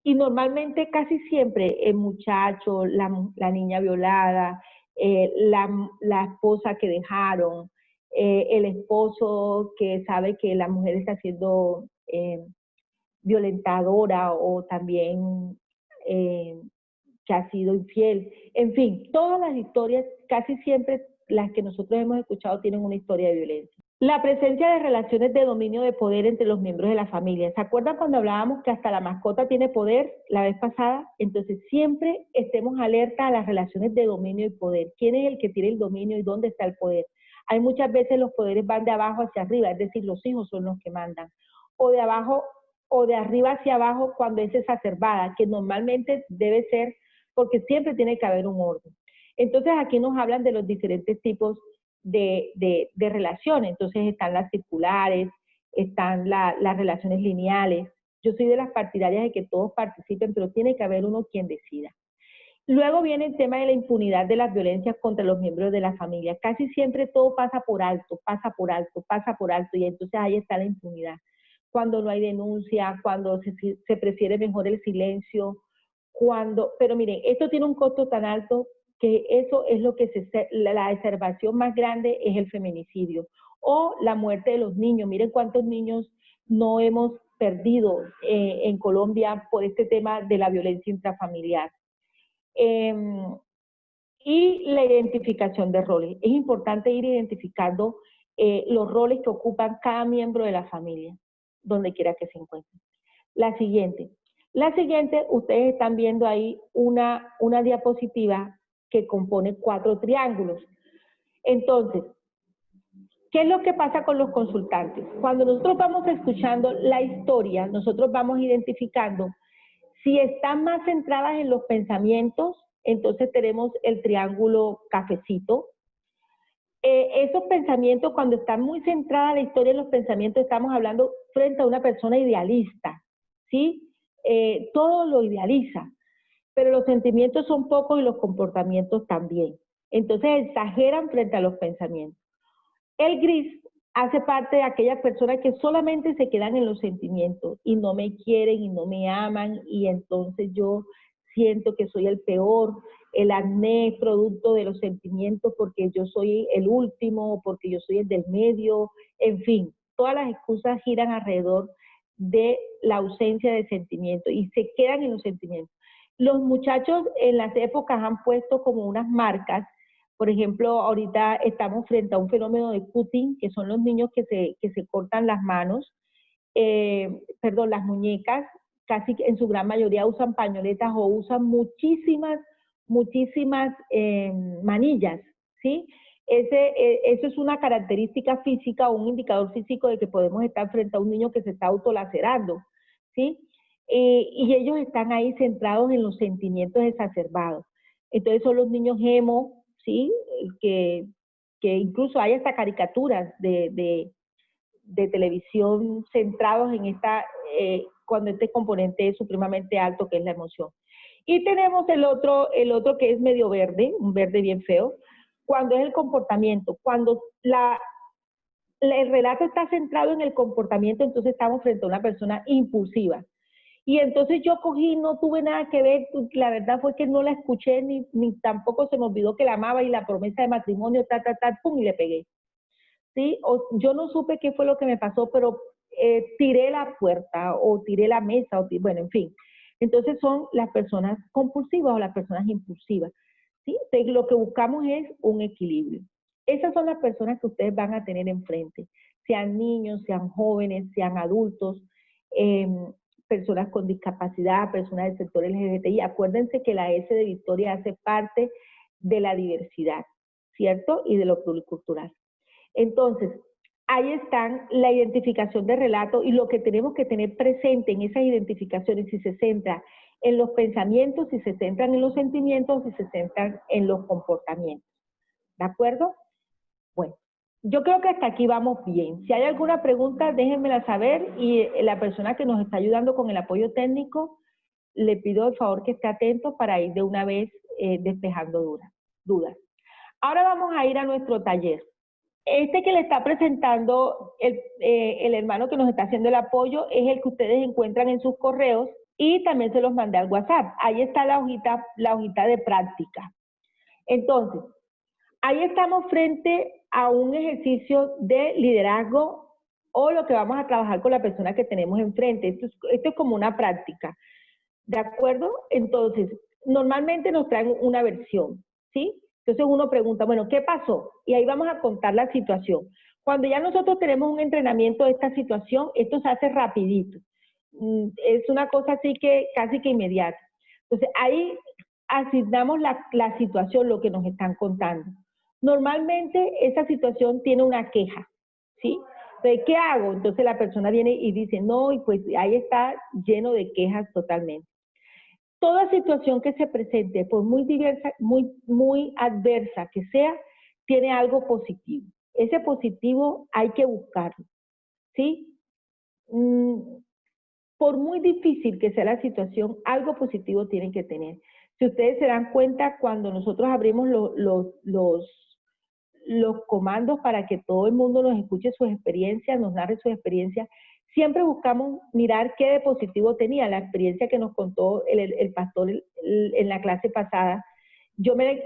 Y normalmente casi siempre el muchacho, la niña violada, la esposa que dejaron, el esposo que sabe que la mujer está siendo violentadora o también que ha sido infiel. En fin, todas las historias, casi siempre las que nosotros hemos escuchado tienen una historia de violencia. La presencia de relaciones de dominio de poder entre los miembros de la familia. ¿Se acuerdan cuando hablábamos que hasta la mascota tiene poder la vez pasada? Entonces siempre estemos alerta a las relaciones de dominio y poder. ¿Quién es el que tiene el dominio y dónde está el poder? Hay muchas veces los poderes van de abajo hacia arriba, es decir, los hijos son los que mandan. O de abajo o de arriba hacia abajo cuando es exacerbada, que normalmente debe ser porque siempre tiene que haber un orden. Entonces aquí nos hablan de los diferentes tipos de relaciones. Entonces están las circulares, están las relaciones lineales. Yo soy de las partidarias de que todos participen, pero tiene que haber uno quien decida. Luego viene el tema de la impunidad de las violencias contra los miembros de la familia. Casi siempre todo pasa por alto, pasa por alto, pasa por alto, y entonces ahí está la impunidad. Cuando no hay denuncia, cuando se prefiere mejor el silencio, pero miren, esto tiene un costo tan alto que eso es lo que la exacerbación más grande es el feminicidio o la muerte de los niños. Miren cuántos niños no hemos perdido en Colombia por este tema de la violencia intrafamiliar. Y la identificación de roles. Es importante ir identificando los roles que ocupan cada miembro de la familia, donde quiera que se encuentre. La siguiente, ustedes están viendo ahí una diapositiva que compone 4 triángulos. Entonces, ¿qué es lo que pasa con los consultantes? Cuando nosotros vamos escuchando la historia, nosotros vamos identificando si están más centradas en los pensamientos, entonces tenemos el triángulo cafecito. Esos pensamientos, cuando están muy centrada la historia en los pensamientos, estamos hablando frente a una persona idealista, ¿sí? Todo lo idealiza, pero los sentimientos son pocos y los comportamientos también. Entonces exageran frente a los pensamientos. El gris hace parte de aquellas personas que solamente se quedan en los sentimientos y no me quieren y no me aman, y entonces yo siento que soy el peor. El acné es producto de los sentimientos porque yo soy el último, porque yo soy el del medio, en fin, todas las excusas giran alrededor de la ausencia de sentimientos y se quedan en los sentimientos. Los muchachos en las épocas han puesto como unas marcas. Por ejemplo, ahorita estamos frente a un fenómeno de cutting, que son los niños que se cortan las manos, las muñecas, casi en su gran mayoría usan pañoletas o usan muchísimas manillas, ¿sí? Eso es una característica física o un indicador físico de que podemos estar frente a un niño que se está autolacerando, ¿sí? Y ellos están ahí centrados en los sentimientos exacerbados. Entonces son los niños emo, ¿sí? Que incluso hay hasta caricaturas de televisión centrados en cuando este componente es supremamente alto, que es la emoción. Y tenemos el otro que es medio verde, un verde bien feo, cuando es el comportamiento. Cuando el relato está centrado en el comportamiento, entonces estamos frente a una persona impulsiva. Y entonces yo cogí, no tuve nada que ver, la verdad fue que no la escuché, ni tampoco se me olvidó que la amaba y la promesa de matrimonio, pum, y le pegué. ¿Sí? Yo no supe qué fue lo que me pasó, pero tiré la puerta o tiré la mesa, bueno, en fin. Entonces son las personas compulsivas o las personas impulsivas, ¿sí? Entonces lo que buscamos es un equilibrio. Esas son las personas que ustedes van a tener enfrente, sean niños, sean jóvenes, sean adultos, personas con discapacidad, personas del sector LGBTI. Acuérdense que la S de Victoria hace parte de la diversidad, ¿cierto? Y de lo pluricultural. Entonces, ahí están la identificación de relato y lo que tenemos que tener presente en esas identificaciones, si se centra en los pensamientos, si se centran en los sentimientos, si se centran en los comportamientos. ¿De acuerdo? Bueno, yo creo que hasta aquí vamos bien. Si hay alguna pregunta, déjenmela saber y la persona que nos está ayudando con el apoyo técnico, le pido el favor que esté atento para ir de una vez despejando dudas. Ahora vamos a ir a nuestro taller. Este que le está presentando el hermano que nos está haciendo el apoyo es el que ustedes encuentran en sus correos y también se los mandé al WhatsApp. Ahí está la hojita de práctica. Entonces, ahí estamos frente a un ejercicio de liderazgo o lo que vamos a trabajar con la persona que tenemos enfrente. Esto es como una práctica, ¿de acuerdo? Entonces, normalmente nos traen una versión, ¿sí? Entonces uno pregunta, bueno, ¿qué pasó? Y ahí vamos a contar la situación. Cuando ya nosotros tenemos un entrenamiento de esta situación, esto se hace rapidito. Es una cosa así que casi que inmediata. Entonces ahí asignamos la situación, lo que nos están contando. Normalmente esa situación tiene una queja, ¿sí? Entonces, ¿qué hago? Entonces la persona viene y dice, no, y pues ahí está lleno de quejas totalmente. Toda situación que se presente, por muy diversa, muy adversa que sea, tiene algo positivo. Ese positivo hay que buscarlo, ¿sí? Por muy difícil que sea la situación, algo positivo tienen que tener. Si ustedes se dan cuenta, cuando nosotros abrimos los comandos para que todo el mundo nos escuche sus experiencias, nos narre sus experiencias, siempre buscamos mirar qué de positivo tenía. La experiencia que nos contó el pastor en la clase pasada, yo me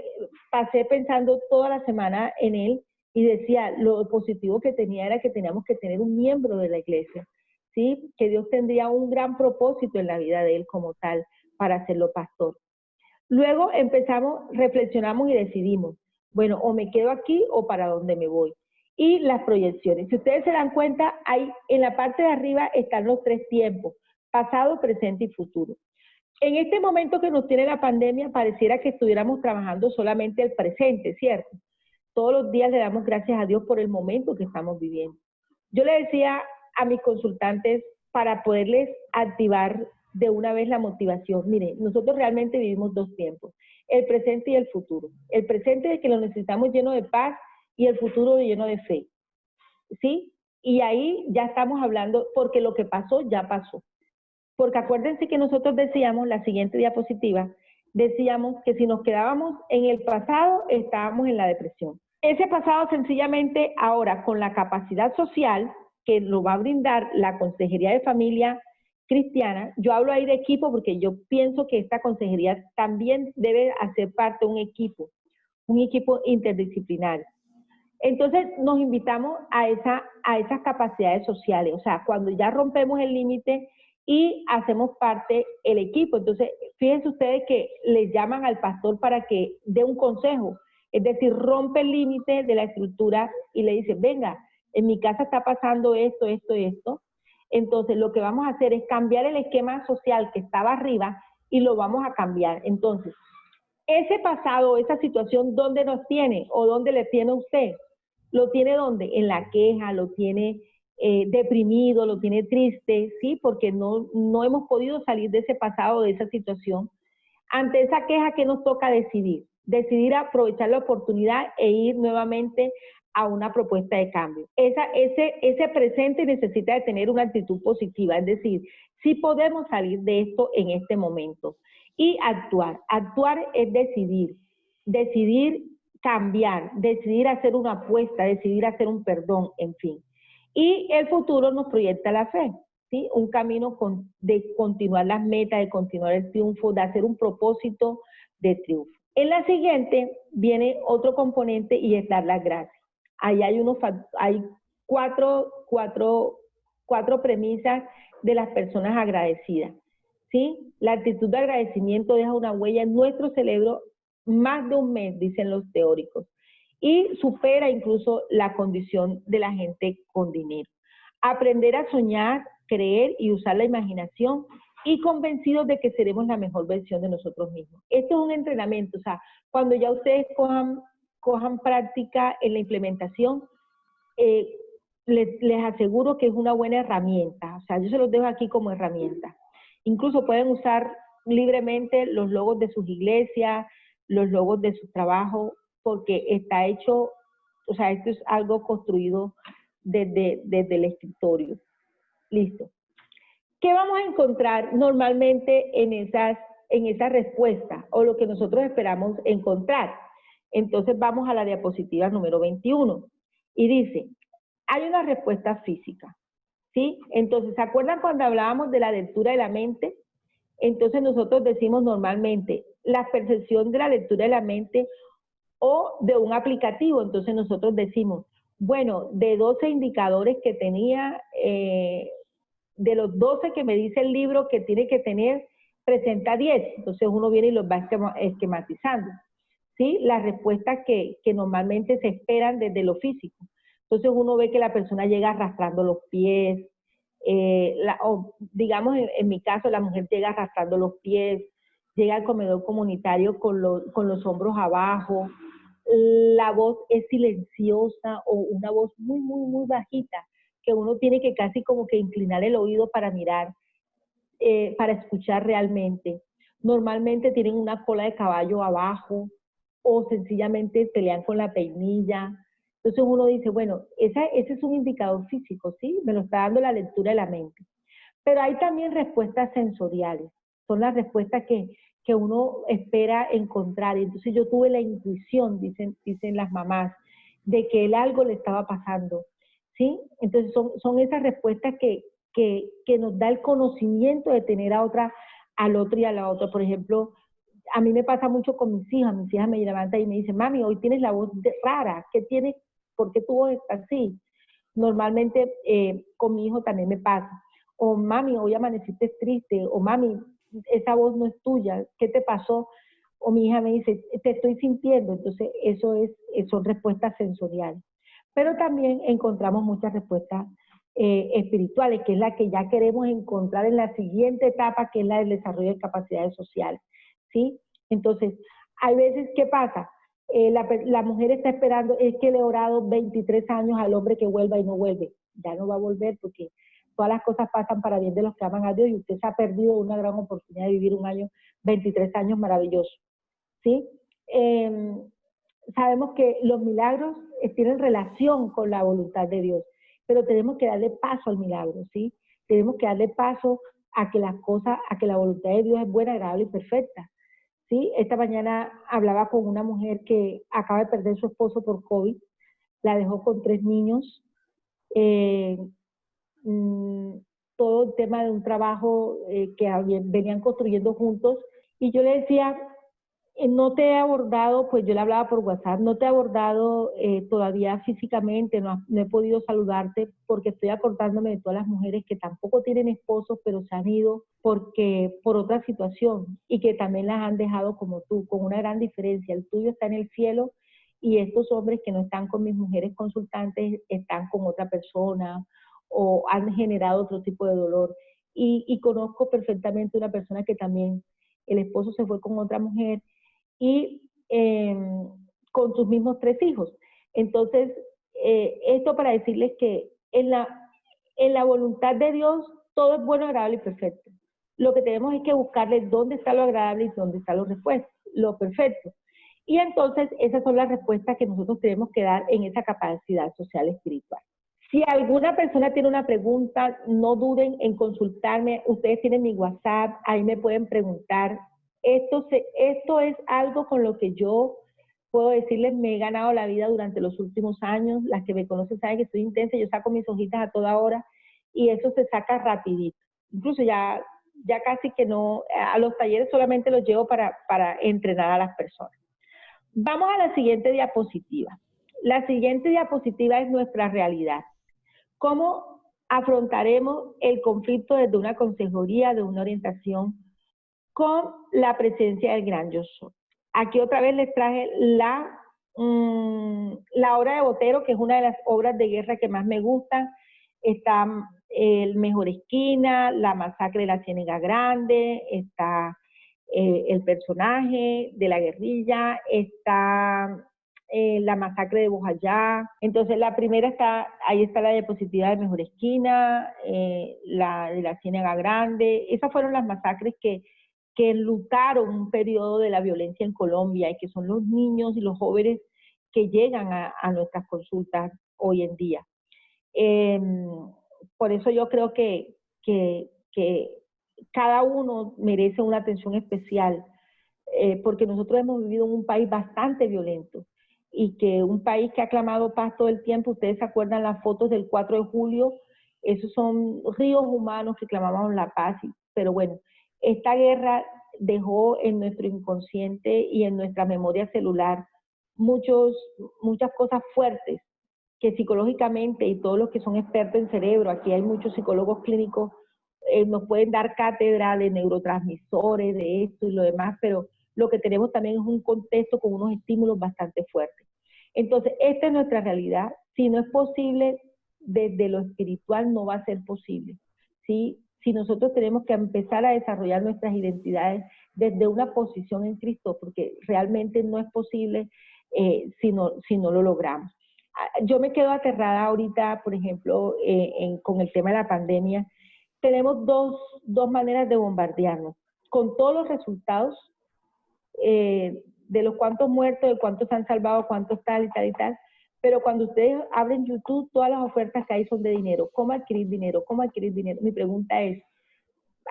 pasé pensando toda la semana en él y decía, lo positivo que tenía era que teníamos que tener un miembro de la iglesia, ¿sí? Que Dios tendría un gran propósito en la vida de él como tal para hacerlo pastor. Luego reflexionamos y decidimos, bueno, o me quedo aquí o para dónde me voy. Y las proyecciones. Si ustedes se dan cuenta, en la parte de arriba están los 3 tiempos, pasado, presente y futuro. En este momento que nos tiene la pandemia, pareciera que estuviéramos trabajando solamente el presente, ¿cierto? Todos los días le damos gracias a Dios por el momento que estamos viviendo. Yo le decía a mis consultantes, para poderles activar de una vez la motivación, miren, nosotros realmente vivimos 2 tiempos, el presente y el futuro. El presente es que lo necesitamos lleno de paz y el futuro lleno de fe, ¿sí? Y ahí ya estamos hablando, porque lo que pasó, ya pasó. Porque acuérdense que nosotros decíamos, la siguiente diapositiva, decíamos que si nos quedábamos en el pasado, estábamos en la depresión. Ese pasado sencillamente ahora con la capacidad social que lo va a brindar la Consejería de Familia Cristiana, yo hablo ahí de equipo porque yo pienso que esta consejería también debe hacer parte de un equipo interdisciplinario. Entonces nos invitamos a esas capacidades sociales, o sea, cuando ya rompemos el límite y hacemos parte el equipo. Entonces, fíjense ustedes que les llaman al pastor para que dé un consejo, es decir, rompe el límite de la estructura y le dice, venga, en mi casa está pasando esto, esto y esto. Entonces, lo que vamos a hacer es cambiar el esquema social que estaba arriba y lo vamos a cambiar. Entonces, ese pasado, esa situación, ¿dónde nos tiene o dónde le tiene usted? ¿Lo tiene dónde? En la queja, lo tiene deprimido, lo tiene triste, ¿sí? Porque no hemos podido salir de ese pasado, de esa situación. Ante esa queja, ¿qué nos toca decidir? Decidir aprovechar la oportunidad e ir nuevamente a una propuesta de cambio. Ese presente necesita de tener una actitud positiva, es decir, sí podemos salir de esto en este momento. Y actuar. Actuar es decidir cambiar, decidir hacer una apuesta, decidir hacer un perdón, en fin. Y el futuro nos proyecta la fe, ¿sí? Un camino de continuar las metas, de continuar el triunfo, de hacer un propósito de triunfo. En la siguiente viene otro componente y es dar las gracias. Ahí hay cuatro premisas de las personas agradecidas, ¿sí? La actitud de agradecimiento deja una huella en nuestro cerebro más de un mes, dicen los teóricos, y supera incluso la condición de la gente con dinero. Aprender a soñar, creer y usar la imaginación y convencidos de que seremos la mejor versión de nosotros mismos. Esto es un entrenamiento, o sea, cuando ya ustedes cojan práctica en la implementación, les aseguro que es una buena herramienta, o sea, yo se los dejo aquí como herramienta. Incluso pueden usar libremente los logos de sus iglesias, los logos de su trabajo, porque está hecho, o sea, esto es algo construido desde el escritorio. Listo. ¿Qué vamos a encontrar normalmente en esas respuestas o lo que nosotros esperamos encontrar? Entonces vamos a la diapositiva número 21 y dice, hay una respuesta física, ¿sí? Entonces, ¿se acuerdan cuando hablábamos de la lectura de la mente? Entonces nosotros decimos normalmente la percepción de la lectura de la mente o de un aplicativo. Entonces nosotros decimos, bueno, de 12 indicadores que tenía, de los 12 que me dice el libro que tiene que tener, presenta 10. Entonces uno viene y los va esquematizando, ¿sí? Las respuestas que normalmente se esperan desde lo físico. Entonces uno ve que la persona llega arrastrando los pies, o digamos en mi caso la mujer llega arrastrando los pies, llega al comedor comunitario con los hombros abajo, la voz es silenciosa o una voz muy, muy, muy bajita, que uno tiene que casi como que inclinar el oído para mirar, para escuchar realmente. Normalmente tienen una cola de caballo abajo o sencillamente pelean con la peinilla. Entonces uno dice, bueno, ese es un indicador físico, ¿sí? Me lo está dando la lectura de la mente. Pero hay también respuestas sensoriales. Son las respuestas que uno espera encontrar. Y entonces yo tuve la intuición, dicen las mamás, de que algo le estaba pasando, ¿sí? Entonces son esas respuestas que nos da el conocimiento de tener al otro y a la otra. Por ejemplo, a mí me pasa mucho con mis hijas me levantan y me dicen, mami, hoy tienes la voz rara, ¿qué tienes? ¿Por qué tu voz está así? Normalmente con mi hijo también me pasa. O mami, hoy amaneciste triste, o mami, esa voz no es tuya, ¿qué te pasó? O mi hija me dice, te estoy sintiendo. Entonces son respuestas sensoriales. Pero también encontramos muchas respuestas espirituales, que es la que ya queremos encontrar en la siguiente etapa, que es la del desarrollo de capacidades sociales, ¿sí? Entonces, hay veces, ¿qué pasa? La mujer está esperando, es que le he orado 23 años al hombre que vuelva y no vuelve. Ya no va a volver porque todas las cosas pasan para bien de los que aman a Dios y usted se ha perdido una gran oportunidad de vivir 23 años maravillosos, ¿sí? Sabemos que los milagros tienen relación con la voluntad de Dios, pero tenemos que darle paso al milagro, ¿sí? Tenemos que darle paso a que que la voluntad de Dios es buena, agradable y perfecta. ¿Sí? Esta mañana hablaba con una mujer que acaba de perder a su esposo por COVID, la dejó con 3 niños, todo el tema de un trabajo que venían construyendo juntos, y yo le decía, no te he abordado, pues yo le hablaba por WhatsApp, no te he abordado todavía físicamente, no he podido saludarte porque estoy acordándome de todas las mujeres que tampoco tienen esposos, pero se han ido por otra situación y que también las han dejado como tú, con una gran diferencia. El tuyo está en el cielo y estos hombres que no están con mis mujeres consultantes están con otra persona o han generado otro tipo de dolor. Y conozco perfectamente una persona que también el esposo se fue con otra mujer y con sus mismos 3 hijos. Entonces, esto para decirles que en la voluntad de Dios todo es bueno, agradable y perfecto. Lo que tenemos es que buscarle dónde está lo agradable y dónde está lo perfecto. Y entonces esas son las respuestas que nosotros tenemos que dar en esa capacidad social espiritual. Si alguna persona tiene una pregunta, no duden en consultarme. Ustedes tienen mi WhatsApp, ahí me pueden preguntar. Esto es algo con lo que yo puedo decirles, me he ganado la vida durante los últimos años. Las que me conocen saben que soy intensa, yo saco mis hojitas a toda hora y eso se saca rapidito. Incluso ya casi que no, a los talleres solamente los llevo para entrenar a las personas. Vamos a la siguiente diapositiva. La siguiente diapositiva es nuestra realidad. ¿Cómo afrontaremos el conflicto desde una consejería, de una orientación, con la presencia del gran yo soy? Aquí otra vez les traje la obra de Botero, que es una de las obras de guerra que más me gustan. Está El Mejor Esquina, La Masacre de la Ciénega Grande, está el personaje de la guerrilla, está La Masacre de Bojayá. Entonces la primera ahí está la diapositiva de Mejor Esquina, la de la Ciénega Grande. Esas fueron las masacres que enlutaron un periodo de la violencia en Colombia y que son los niños y los jóvenes que llegan a nuestras consultas hoy en día. Por eso yo creo que cada uno merece una atención especial, porque nosotros hemos vivido en un país bastante violento y que un país que ha clamado paz todo el tiempo. Ustedes se acuerdan las fotos del 4 de julio, esos son ríos humanos que clamaban la paz, pero bueno, Esta guerra dejó en nuestro inconsciente y en nuestra memoria celular muchas cosas fuertes que psicológicamente, y todos los que son expertos en cerebro, aquí hay muchos psicólogos clínicos, nos pueden dar cátedra de neurotransmisores, de esto y lo demás, pero lo que tenemos también es un contexto con unos estímulos bastante fuertes. Entonces, esta es nuestra realidad. Si no es posible, desde lo espiritual no va a ser posible, ¿sí? Si nosotros tenemos que empezar a desarrollar nuestras identidades desde una posición en Cristo, porque realmente no es posible si no lo logramos. Yo me quedo aterrada ahorita, por ejemplo, con el tema de la pandemia. Tenemos dos maneras de bombardearnos, con todos los resultados de los cuantos muertos, de cuántos se han salvado, cuántos tal y tal y tal, pero cuando ustedes abren YouTube, todas las ofertas que hay son de dinero. ¿Cómo adquirir dinero? ¿Cómo adquirir dinero? Mi pregunta es,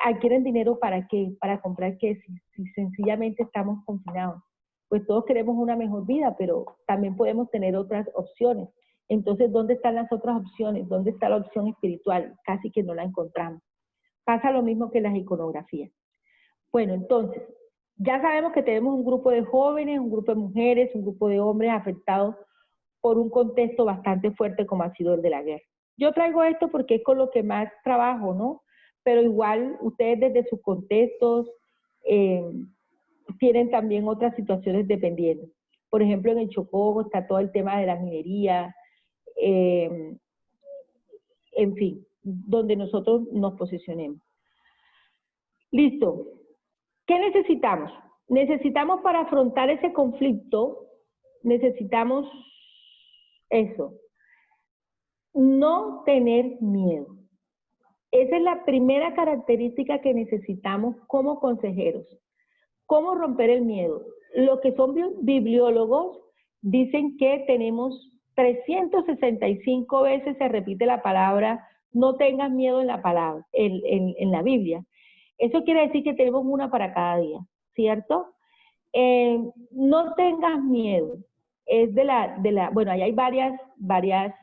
¿adquieren dinero para qué? ¿Para comprar qué? Si sencillamente estamos confinados. Pues todos queremos una mejor vida, pero también podemos tener otras opciones. Entonces, ¿dónde están las otras opciones? ¿Dónde está la opción espiritual? Casi que no la encontramos. Pasa lo mismo que las iconografías. Bueno, entonces, ya sabemos que tenemos un grupo de jóvenes, un grupo de mujeres, un grupo de hombres afectados por un contexto bastante fuerte como ha sido el de la guerra. Yo traigo esto porque es con lo que más trabajo, ¿no? Pero igual ustedes desde sus contextos tienen también otras situaciones dependiendo. Por ejemplo, en el Chocó está todo el tema de la minería, en fin, donde nosotros nos posicionemos. Listo. ¿Qué necesitamos? Necesitamos para afrontar ese conflicto, necesitamos eso, no tener miedo. Esa es la primera característica que necesitamos como consejeros. ¿Cómo romper el miedo? Los que son bibliólogos dicen que tenemos 365 veces se repite la palabra, no tengas miedo en la palabra, en la Biblia. Eso quiere decir que tenemos una para cada día, ¿cierto? No tengas miedo. Es bueno, ahí hay varias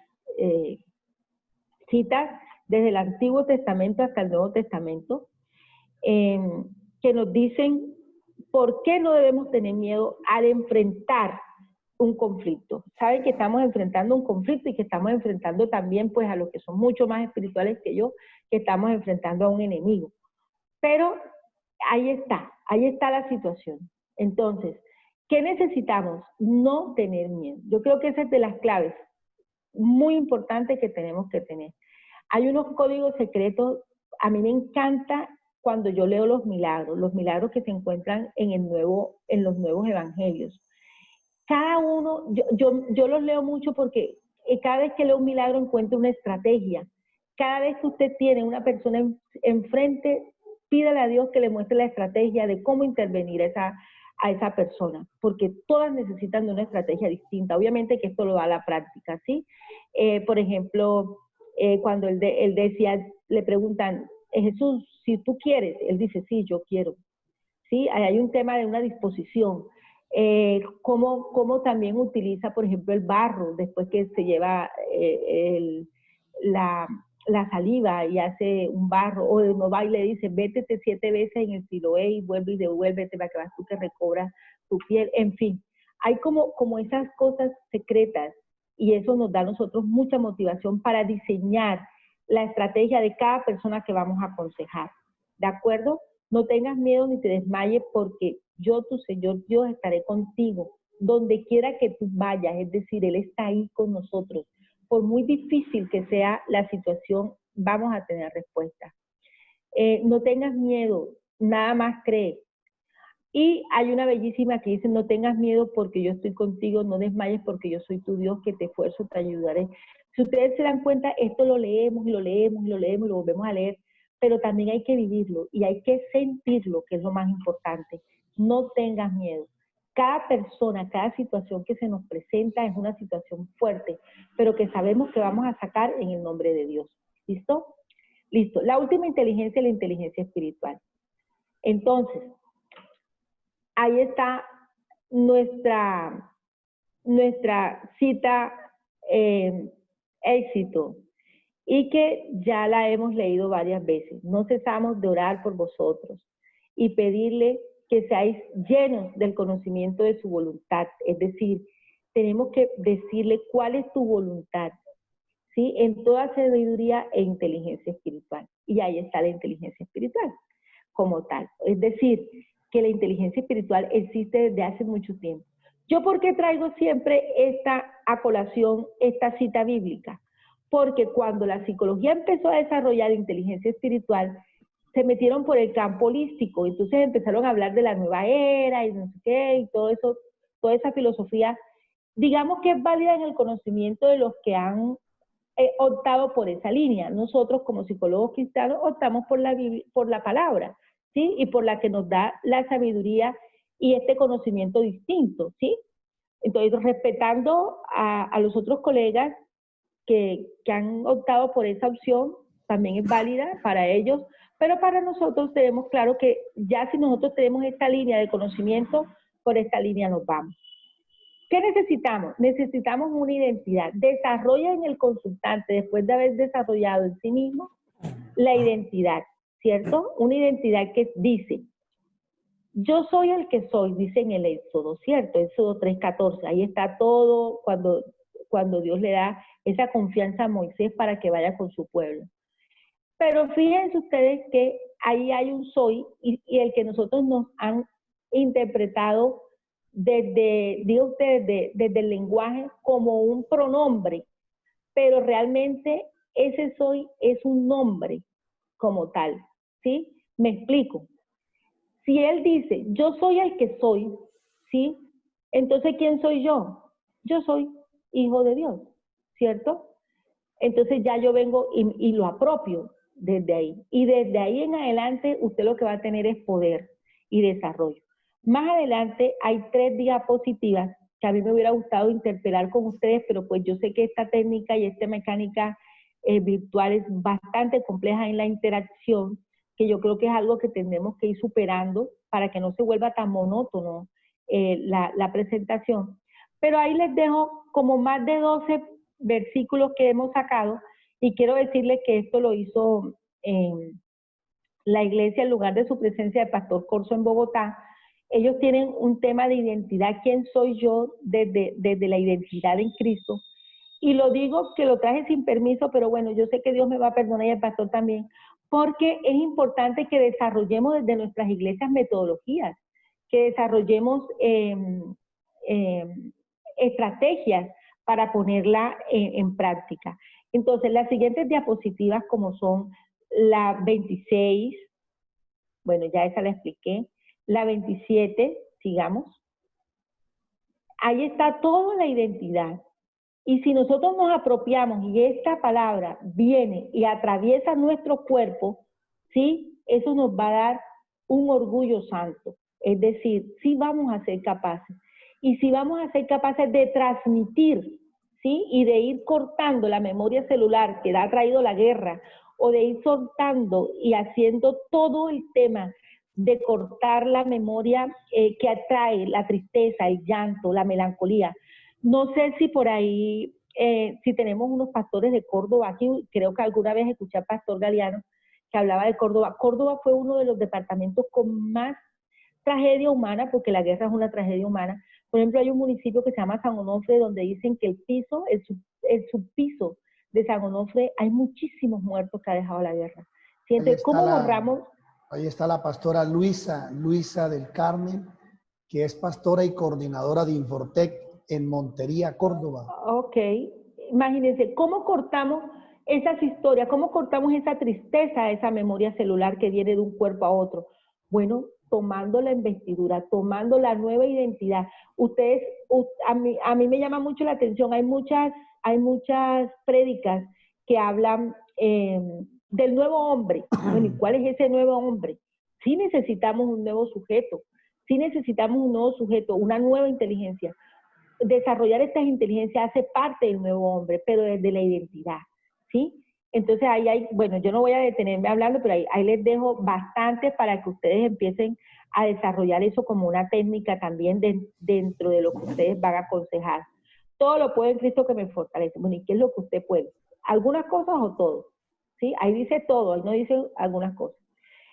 citas desde el Antiguo Testamento hasta el Nuevo Testamento que nos dicen por qué no debemos tener miedo al enfrentar un conflicto. Saben que estamos enfrentando un conflicto y que estamos enfrentando también pues a los que son mucho más espirituales que yo, que estamos enfrentando a un enemigo. Pero ahí está la situación. Entonces, ¿qué necesitamos? No tener miedo. Yo creo que esa es de las claves muy importantes que tenemos que tener. Hay unos códigos secretos, a mí me encanta cuando yo leo los milagros que se encuentran en los nuevos evangelios. Cada uno, yo los leo mucho porque cada vez que leo un milagro encuentro una estrategia. Cada vez que usted tiene una persona enfrente, pídale a Dios que le muestre la estrategia de cómo intervenir a esa persona, porque todas necesitan de una estrategia distinta. Obviamente que esto lo da a la práctica, ¿sí? Por ejemplo, cuando él decía, le preguntan, Jesús, si tú quieres, él dice, sí, yo quiero. ¿Sí? Hay un tema de una disposición. Cómo también utiliza, por ejemplo, el barro, después que se lleva la saliva y hace un barro, o no va y le dice, vétete 7 veces en el Siloé y vuelve y devuélvete para que vas tú que recobras tu piel. En fin, hay como esas cosas secretas y eso nos da a nosotros mucha motivación para diseñar la estrategia de cada persona que vamos a aconsejar. ¿De acuerdo? No tengas miedo ni te desmayes porque yo, tu Señor Dios, estaré contigo donde quiera que tú vayas. Es decir, Él está ahí con nosotros. Por muy difícil que sea la situación, vamos a tener respuesta. No tengas miedo, nada más cree. Y hay una bellísima que dice, no tengas miedo porque yo estoy contigo, no desmayes porque yo soy tu Dios que te esfuerzo, te ayudaré. Si ustedes se dan cuenta, esto lo leemos y lo leemos y lo leemos y lo volvemos a leer, pero también hay que vivirlo y hay que sentirlo, que es lo más importante. No tengas miedo. Cada persona, cada situación que se nos presenta es una situación fuerte, pero que sabemos que vamos a sacar en el nombre de Dios. ¿Listo? Listo. La última inteligencia es la inteligencia espiritual. Entonces, ahí está nuestra cita éxito y que ya la hemos leído varias veces. No cesamos de orar por vosotros. y pedirle que seáis llenos del conocimiento de su voluntad. Es decir, tenemos que decirle cuál es tu voluntad, ¿sí? En toda sabiduría e inteligencia espiritual. Y ahí está la inteligencia espiritual como tal. Es decir, que la inteligencia espiritual existe desde hace mucho tiempo. ¿Yo por qué traigo siempre a colación esta cita bíblica? Porque cuando la psicología empezó a desarrollar inteligencia espiritual, se metieron por el campo holístico, entonces empezaron a hablar de la nueva era y no sé qué, y todo eso, toda esa filosofía, digamos que es válida en el conocimiento de los que han optado por esa línea. Nosotros como psicólogos cristianos optamos por la palabra, ¿sí? Y por la que nos da la sabiduría y este conocimiento distinto, ¿sí? Entonces, respetando a los otros colegas que han optado por esa opción, también es válida para ellos, pero para nosotros tenemos claro que ya si nosotros tenemos esta línea de conocimiento, por esta línea nos vamos. ¿Qué necesitamos? Necesitamos una identidad. Desarrolla en el consultante, después de haber desarrollado en sí mismo, la identidad, ¿cierto? Una identidad que dice, yo soy el que soy, dice en el Éxodo, ¿cierto? Éxodo 3:14, ahí está todo cuando Dios le da esa confianza a Moisés para que vaya con su pueblo. Pero fíjense ustedes que ahí hay un soy y el que nosotros nos han interpretado desde el lenguaje como un pronombre, pero realmente ese soy es un nombre como tal, ¿sí? Me explico. Si él dice, yo soy el que soy, ¿sí? Entonces, ¿quién soy yo? Yo soy hijo de Dios, ¿cierto? Entonces ya yo vengo y lo apropio desde ahí. Y desde ahí en adelante usted lo que va a tener es poder y desarrollo. Más adelante hay 3 diapositivas que a mí me hubiera gustado interpelar con ustedes, pero pues yo sé que esta técnica y esta mecánica virtual es bastante compleja en la interacción, que yo creo que es algo que tendremos que ir superando para que no se vuelva tan monótono la presentación. Pero ahí les dejo como más de 12 versículos que hemos sacado y quiero decirles que esto lo hizo la iglesia en lugar de su presencia de Pastor Corso en Bogotá. Ellos tienen un tema de identidad, ¿quién soy yo? Desde la identidad en Cristo. Y lo digo que lo traje sin permiso, pero bueno, yo sé que Dios me va a perdonar y el pastor también, porque es importante que desarrollemos desde nuestras iglesias metodologías, que desarrollemos estrategias para ponerla en práctica. Entonces, las siguientes diapositivas, como son la 26, bueno, ya esa la expliqué, la 27, sigamos. Ahí está toda la identidad. Y si nosotros nos apropiamos y esta palabra viene y atraviesa nuestro cuerpo, ¿sí? Eso nos va a dar un orgullo santo. Es decir, sí vamos a ser capaces. Y si vamos a ser capaces de transmitir, ¿sí? Y de ir cortando la memoria celular que ha traído la guerra, o de ir soltando y haciendo todo el tema de cortar la memoria que atrae la tristeza, el llanto, la melancolía. No sé si por ahí, si tenemos unos pastores de Córdoba aquí, creo que alguna vez escuché al pastor Galeano que hablaba de Córdoba. Córdoba fue uno de los departamentos con más tragedia humana, porque la guerra es una tragedia humana. Por ejemplo, hay un municipio que se llama San Onofre, donde dicen que el subpiso de San Onofre, hay muchísimos muertos que ha dejado la guerra. ¿Sí? Entonces, ¿cómo borramos? Ahí está la pastora Luisa del Carmen, que es pastora y coordinadora de Infortec en Montería, Córdoba. Ok, imagínense, ¿cómo cortamos esas historias? ¿Cómo cortamos esa tristeza, esa memoria celular que viene de un cuerpo a otro? Bueno, tomando la investidura, tomando la nueva identidad. Ustedes, a mí me llama mucho la atención, hay muchas prédicas que hablan del nuevo hombre. Bueno, ¿y cuál es ese nuevo hombre? Sí necesitamos un nuevo sujeto, sí necesitamos un nuevo sujeto, una nueva inteligencia. Desarrollar estas inteligencias hace parte del nuevo hombre, pero desde la identidad, ¿sí? Entonces ahí hay, bueno, yo no voy a detenerme hablando, pero ahí les dejo bastante para que ustedes empiecen a desarrollar eso como una técnica también dentro de lo que ustedes van a aconsejar. Todo lo puedo en Cristo que me fortalece. Bueno, ¿y qué es lo que usted puede? ¿Algunas cosas o todo? ¿Sí? Ahí dice todo, ahí no dice algunas cosas.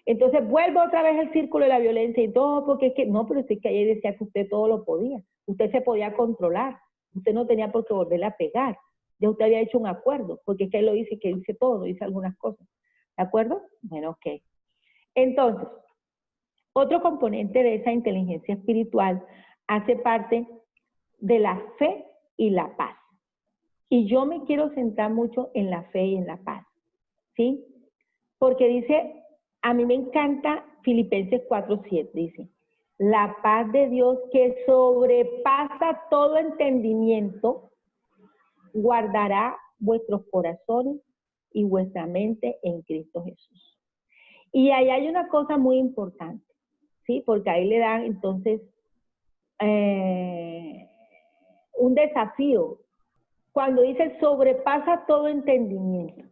Entonces vuelve otra vez el círculo de la violencia y todo, porque es que, no, pero sí que ayer decía que usted todo lo podía, usted se podía controlar, usted no tenía por qué volverle a pegar, ya usted había hecho un acuerdo, porque es que él lo dice, que dice todo, dice algunas cosas, ¿de acuerdo? Bueno, ok. Entonces, otro componente de esa inteligencia espiritual hace parte de la fe y la paz. Y yo me quiero centrar mucho en la fe y en la paz, ¿sí? Porque dice, a mí me encanta Filipenses 4:7, dice, la paz de Dios que sobrepasa todo entendimiento, guardará vuestros corazones y vuestra mente en Cristo Jesús. Y ahí hay una cosa muy importante, ¿sí? Porque ahí le dan entonces un desafío. Cuando dice sobrepasa todo entendimiento,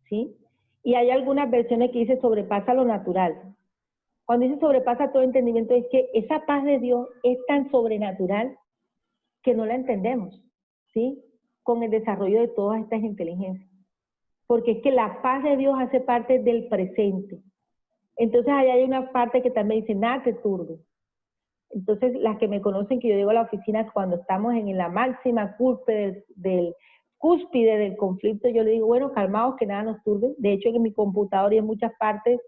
¿sí? Y hay algunas versiones que dice sobrepasa lo natural. Cuando dice sobrepasa todo entendimiento es que esa paz de Dios es tan sobrenatural que no la entendemos, ¿sí? Con el desarrollo de todas estas inteligencias. Porque es que la paz de Dios hace parte del presente. Entonces ahí hay una parte que también dice, nada te turbe. Entonces las que me conocen, que yo llego a la oficina cuando estamos en la máxima cúspide del conflicto, yo le digo, bueno, calmaos, que nada nos turbe. De hecho, en mi computador y en muchas partes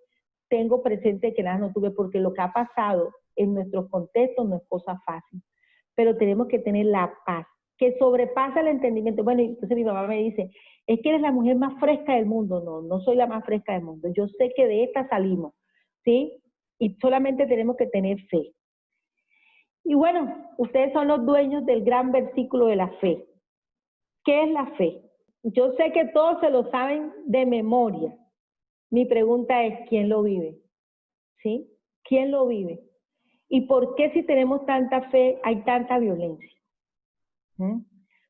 tengo presente que nada nos turbe, porque lo que ha pasado en nuestros contextos no es cosa fácil. Pero tenemos que tener la paz, que sobrepasa el entendimiento. Bueno, entonces mi mamá me dice, es que eres la mujer más fresca del mundo. No, no soy la más fresca del mundo. Yo sé que de esta salimos, ¿sí? Y solamente tenemos que tener fe. Y bueno, ustedes son los dueños del gran versículo de la fe. ¿Qué es la fe? Yo sé que todos se lo saben de memoria. Mi pregunta es, ¿quién lo vive? ¿Sí? ¿Quién lo vive? ¿Y por qué si tenemos tanta fe hay tanta violencia? ¿Mm?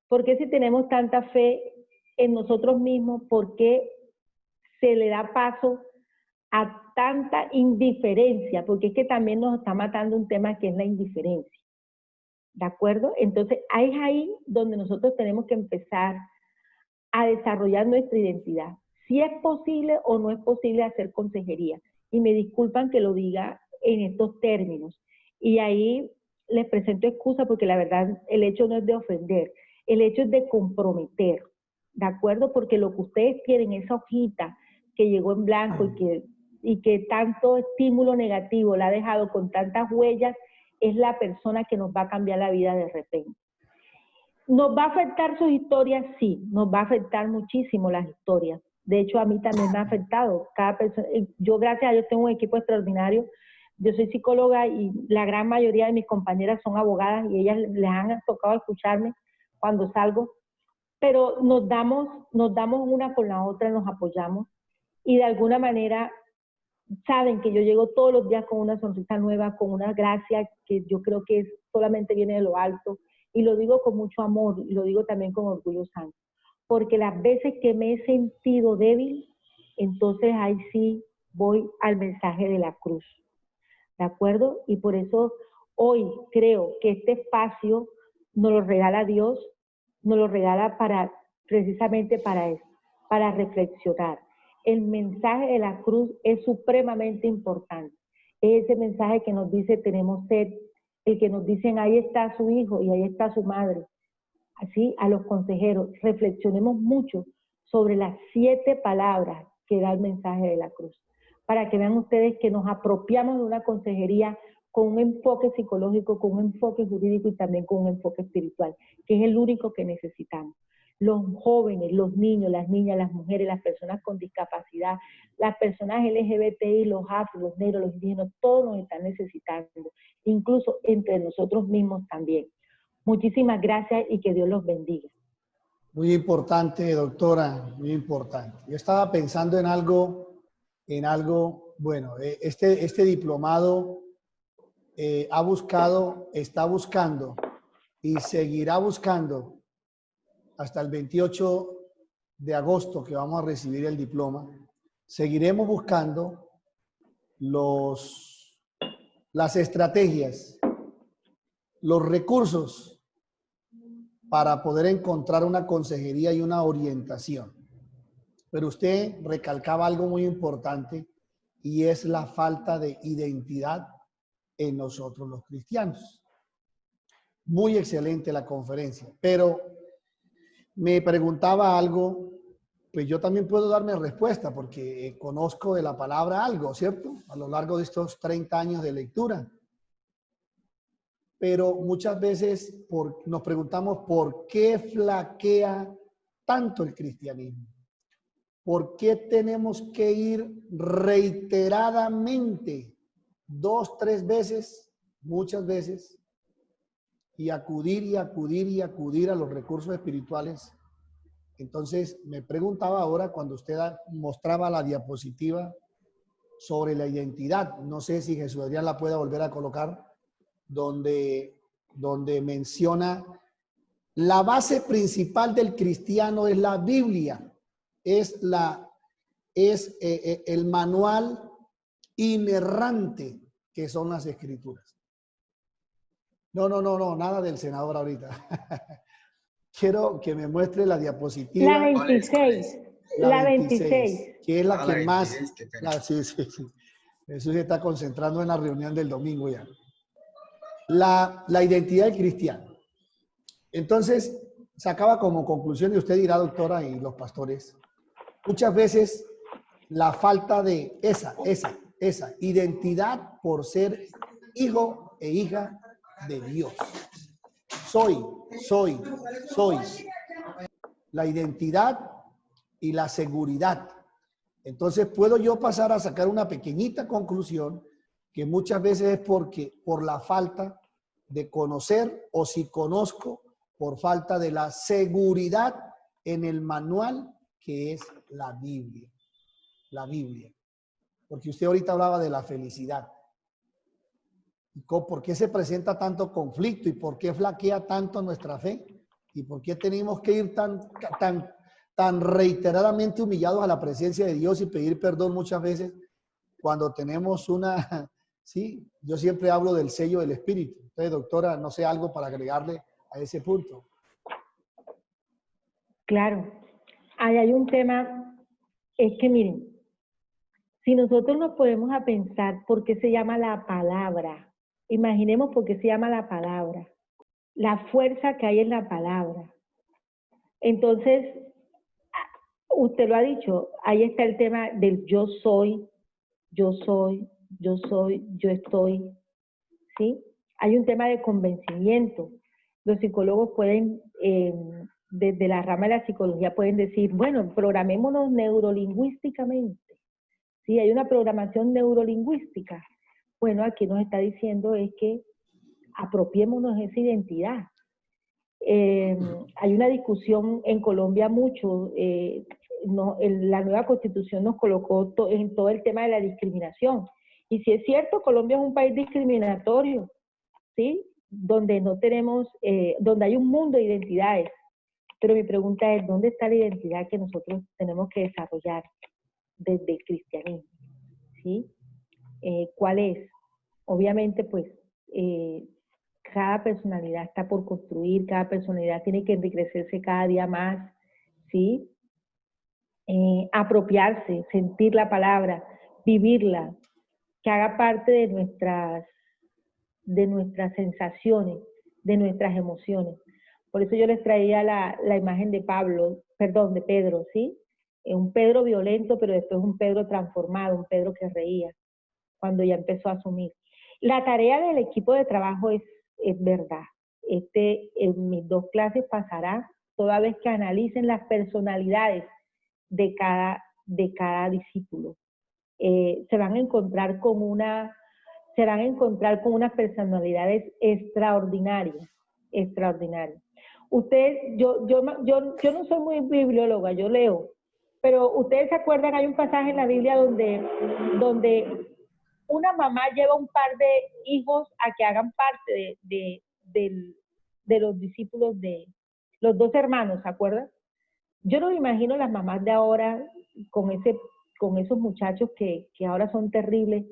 ¿Por qué si tenemos tanta fe en nosotros mismos, por qué se le da paso a tanta indiferencia? Porque es que también nos está matando un tema que es la indiferencia. ¿De acuerdo? Entonces, es ahí donde nosotros tenemos que empezar a desarrollar nuestra identidad. Si es posible o no es posible hacer consejería. Y me disculpan que lo diga en estos términos. Y ahí les presento excusa porque la verdad el hecho no es de ofender, el hecho es de comprometer. ¿De acuerdo? Porque lo que ustedes tienen, esa hojita que llegó en blanco y que tanto estímulo negativo la ha dejado con tantas huellas, es la persona que nos va a cambiar la vida de repente. ¿Nos va a afectar sus historias? Sí, nos va a afectar muchísimo las historias. De hecho, a mí también me ha afectado. Cada persona, yo, gracias a Dios, tengo un equipo extraordinario. Yo soy psicóloga y la gran mayoría de mis compañeras son abogadas y ellas les han tocado escucharme cuando salgo. Pero nos damos una con la otra, nos apoyamos y de alguna manera saben que yo llego todos los días con una sonrisa nueva, con una gracia que yo creo que solamente viene de lo alto, y lo digo con mucho amor, y lo digo también con orgullo santo, porque las veces que me he sentido débil, entonces ahí sí voy al mensaje de la cruz, ¿de acuerdo? Y por eso hoy creo que este espacio nos lo regala Dios, nos lo regala precisamente para eso, para reflexionar. El mensaje de la cruz es supremamente importante. Es ese mensaje que nos dice tenemos sed, el que nos dicen ahí está su hijo y ahí está su madre. Así a los consejeros, reflexionemos mucho sobre las 7 palabras que da el mensaje de la cruz, para que vean ustedes que nos apropiamos de una consejería con un enfoque psicológico, con un enfoque jurídico y también con un enfoque espiritual, que es el único que necesitamos. Los jóvenes, los niños, las niñas, las mujeres, las personas con discapacidad, las personas LGBTI, los afro, los negros, los indígenas, todos nos están necesitando, incluso entre nosotros mismos también. Muchísimas gracias y que Dios los bendiga. Muy importante, doctora, muy importante. Yo estaba pensando en algo, bueno, este diplomado está buscando y seguirá buscando hasta el 28 de agosto que vamos a recibir el diploma. Seguiremos buscando las estrategias, los recursos para poder encontrar una consejería y una orientación. Pero usted recalcaba algo muy importante y es la falta de identidad en nosotros los cristianos. Muy excelente la conferencia, pero me preguntaba algo, pues yo también puedo darme respuesta porque conozco de la palabra algo, ¿cierto? A lo largo de estos 30 años de lectura. Pero muchas veces nos preguntamos por qué flaquea tanto el cristianismo. ¿Por qué tenemos que ir reiteradamente 2, 3 veces, muchas veces, y acudir a los recursos espirituales? Entonces, me preguntaba ahora cuando usted mostraba la diapositiva sobre la identidad, no sé si Jesús Adrián la pueda volver a colocar, donde menciona la base principal del cristiano es la Biblia, es el manual inerrante que son las escrituras. No, nada del senador ahorita. Quiero que me muestre la diapositiva. La 26. La 26, que es la que la más... 26, sí. Jesús se está concentrando en la reunión del domingo ya. La identidad del cristiano. Entonces, sacaba como conclusión, y usted dirá, doctora, y los pastores, muchas veces la falta de esa identidad por ser hijo e hija de Dios. Soy. La identidad y la seguridad. Entonces, puedo yo pasar a sacar una pequeñita conclusión que muchas veces es por la falta de conocer, o si conozco, por falta de la seguridad en el manual que es la Biblia. La Biblia. Porque usted ahorita hablaba de la felicidad. ¿Por qué se presenta tanto conflicto y por qué flaquea tanto nuestra fe? ¿Y por qué tenemos que ir tan reiteradamente humillados a la presencia de Dios y pedir perdón muchas veces cuando tenemos sí, yo siempre hablo del sello del Espíritu. Entonces, doctora, no sé, algo para agregarle a ese punto. Claro, ahí hay un tema, es que miren, si nosotros nos ponemos a pensar por qué se llama la palabra, imaginemos por qué se llama la palabra, la fuerza que hay en la palabra. Entonces, usted lo ha dicho, ahí está el tema del yo soy, yo estoy, ¿sí? Hay un tema de convencimiento. Los psicólogos pueden, desde la rama de la psicología, pueden decir, bueno, programémonos neurolingüísticamente. Sí, hay una programación neurolingüística. Bueno, aquí nos está diciendo es que apropiémonos de esa identidad. Hay una discusión en Colombia mucho, la nueva constitución nos colocó en todo el tema de la discriminación. Y si es cierto, Colombia es un país discriminatorio, ¿sí? Donde no tenemos, donde hay un mundo de identidades. Pero mi pregunta es, ¿dónde está la identidad que nosotros tenemos que desarrollar desde el cristianismo? ¿Sí? ¿Cuál es? Obviamente, pues, cada personalidad está por construir, cada personalidad tiene que enriquecerse cada día más, ¿sí? Apropiarse, sentir la palabra, vivirla, que haga parte de nuestras sensaciones, de nuestras emociones. Por eso yo les traía la imagen de Pedro, ¿sí? Un Pedro violento, pero después un Pedro transformado, un Pedro que reía, cuando ya empezó a asumir. La tarea del equipo de trabajo es verdad. En mis 2 clases pasará toda vez que analicen las personalidades de cada discípulo. Se van a encontrar con unas personalidades extraordinarias. Yo no soy muy biblióloga, yo leo, pero ustedes se acuerdan, hay un pasaje en la Biblia donde una mamá lleva un par de hijos a que hagan parte de los discípulos de los 2 hermanos, ¿se acuerdan? Yo no me imagino las mamás de ahora con esos muchachos que ahora son terribles,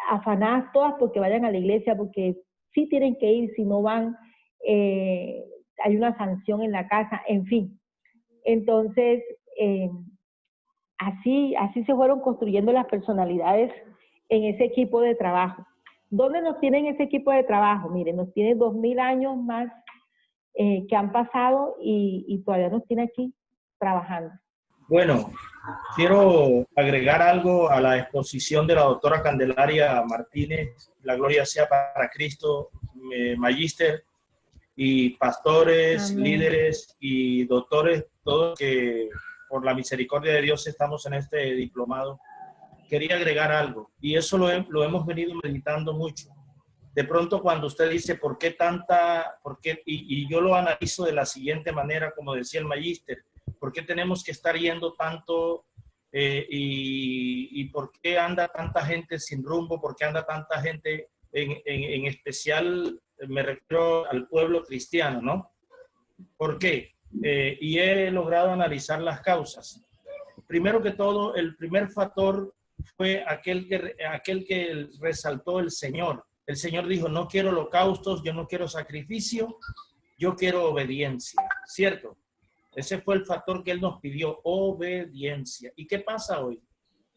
afanadas todas porque vayan a la iglesia, porque sí tienen que ir, si no van, hay una sanción en la casa, en fin. Entonces, así se fueron construyendo las personalidades en ese equipo de trabajo. ¿Dónde nos tienen ese equipo de trabajo? Miren, nos tiene 2000 años más que han pasado y todavía nos tiene aquí trabajando. Bueno, quiero agregar algo a la exposición de la doctora Candelaria Martínez. La gloria sea para Cristo, magíster y pastores, Amén. líderes y doctores, todos que por la misericordia de Dios estamos en este diplomado. Quería agregar algo, y eso lo hemos venido meditando mucho. De pronto cuando usted dice, ¿por qué tanta? ¿Por qué? Y yo lo analizo de la siguiente manera, como decía el magíster. ¿Por qué tenemos que estar yendo tanto y por qué anda tanta gente sin rumbo? ¿Por qué anda tanta gente, en especial me refiero al pueblo cristiano, ¿no? ¿Por qué? Y he logrado analizar las causas. Primero que todo, el primer factor fue aquel que resaltó el Señor. El Señor dijo, no quiero holocaustos, yo no quiero sacrificio, yo quiero obediencia, ¿cierto? Ese fue el factor que Él nos pidió, obediencia. ¿Y qué pasa hoy?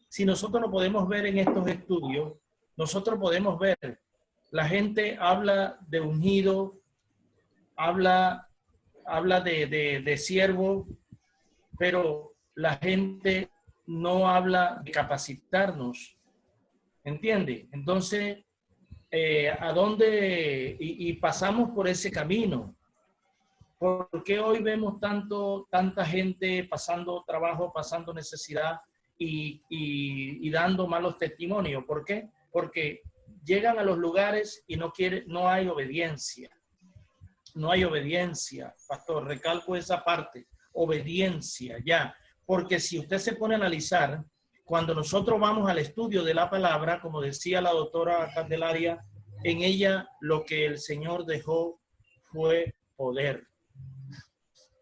Si nosotros lo podemos ver en estos estudios, nosotros podemos ver, la gente habla de ungido, habla de siervo, pero la gente no habla de capacitarnos, ¿entiende? Entonces, ¿a dónde? Y pasamos por ese camino. ¿Por qué hoy vemos tanta gente pasando trabajo, pasando necesidad y dando malos testimonios? ¿Por qué? Porque llegan a los lugares y no hay obediencia. No hay obediencia, pastor, recalco esa parte, obediencia, ya. Porque si usted se pone a analizar, cuando nosotros vamos al estudio de la palabra, como decía la doctora Candelaria, en ella lo que el Señor dejó fue poder.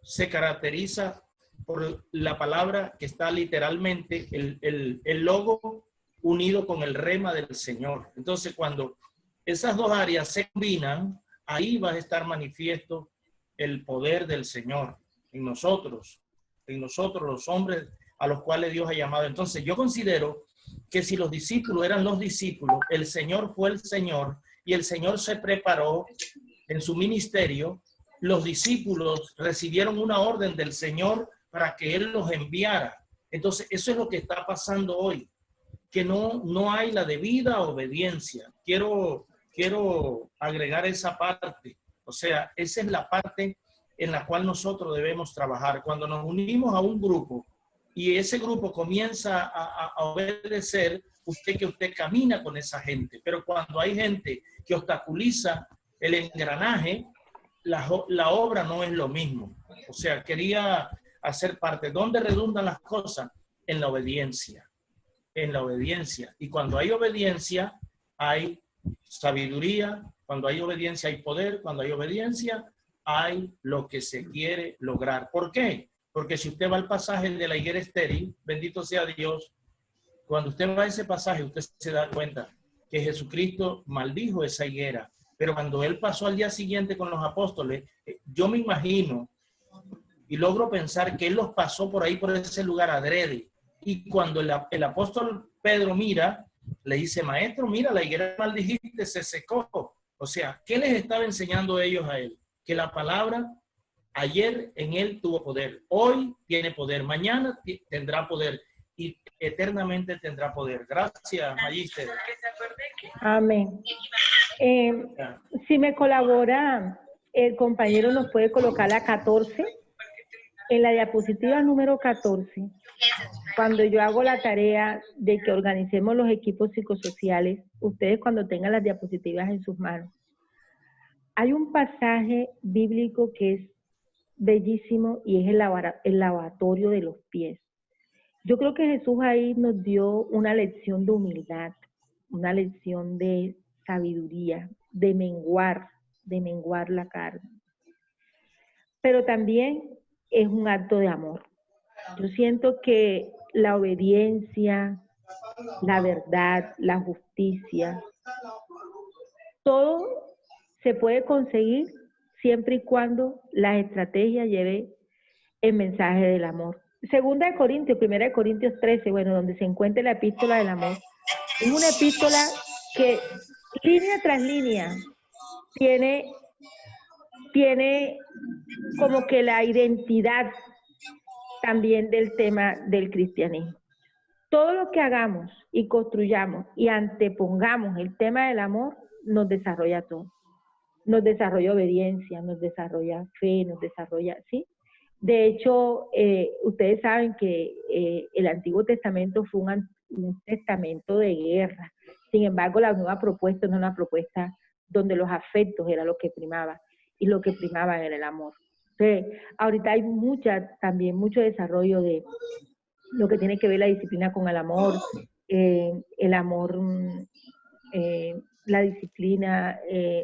Se caracteriza por la palabra que está literalmente, el logo unido con el rema del Señor. Entonces, cuando esas dos áreas se combinan, ahí va a estar manifiesto el poder del Señor en nosotros los hombres a los cuales Dios ha llamado. Entonces yo considero que si los discípulos eran los discípulos, el Señor fue el Señor y el Señor se preparó en su ministerio, los discípulos recibieron una orden del Señor para que Él los enviara. Entonces eso es lo que está pasando hoy, que no hay la debida obediencia. Quiero agregar esa parte. O sea, esa es la parte en la cual nosotros debemos trabajar. Cuando nos unimos a un grupo y ese grupo comienza a obedecer, usted camina con esa gente. Pero cuando hay gente que obstaculiza el engranaje, la obra no es lo mismo. O sea, quería hacer parte. ¿Dónde redundan las cosas? En la obediencia. En la obediencia. Y cuando hay obediencia, hay sabiduría. Cuando hay obediencia, hay poder. Cuando hay obediencia, hay lo que se quiere lograr. ¿Por qué? Porque si usted va al pasaje de la higuera estéril, bendito sea Dios, cuando usted va a ese pasaje, usted se da cuenta que Jesucristo maldijo esa higuera. Pero cuando Él pasó al día siguiente con los apóstoles, yo me imagino y logro pensar que Él los pasó por ahí, por ese lugar adrede. Y cuando el apóstol Pedro mira, le dice, maestro, mira, la higuera maldijiste, se secó. O sea, ¿qué les estaba enseñando ellos a Él? Que la palabra ayer en Él tuvo poder, hoy tiene poder, mañana tendrá poder y eternamente tendrá poder. Gracias, magíster. Amén. Si me colabora, el compañero nos puede colocar la 14. En la diapositiva número 14, cuando yo hago la tarea de que organicemos los equipos psicosociales, ustedes cuando tengan las diapositivas en sus manos, hay un pasaje bíblico que es bellísimo y es el lavatorio de los pies. Yo creo que Jesús ahí nos dio una lección de humildad, una lección de sabiduría, de menguar la carne. Pero también es un acto de amor. Yo siento que la obediencia, la verdad, la justicia, todo se puede conseguir siempre y cuando la estrategia lleve el mensaje del amor. Segunda de Corintios, Primera de Corintios 13, bueno, donde se encuentra la epístola del amor. Es una epístola que línea tras línea tiene como que la identidad también del tema del cristianismo. Todo lo que hagamos y construyamos y antepongamos el tema del amor, nos desarrolla todo. Nos desarrolla obediencia, nos desarrolla fe, nos desarrolla, ¿sí? De hecho, ustedes saben que el Antiguo Testamento fue un testamento de guerra. Sin embargo, la nueva propuesta no es una propuesta donde los afectos era lo que primaba, y lo que primaba era el amor. Entonces, ahorita hay mucho desarrollo de lo que tiene que ver la disciplina con el amor, la disciplina,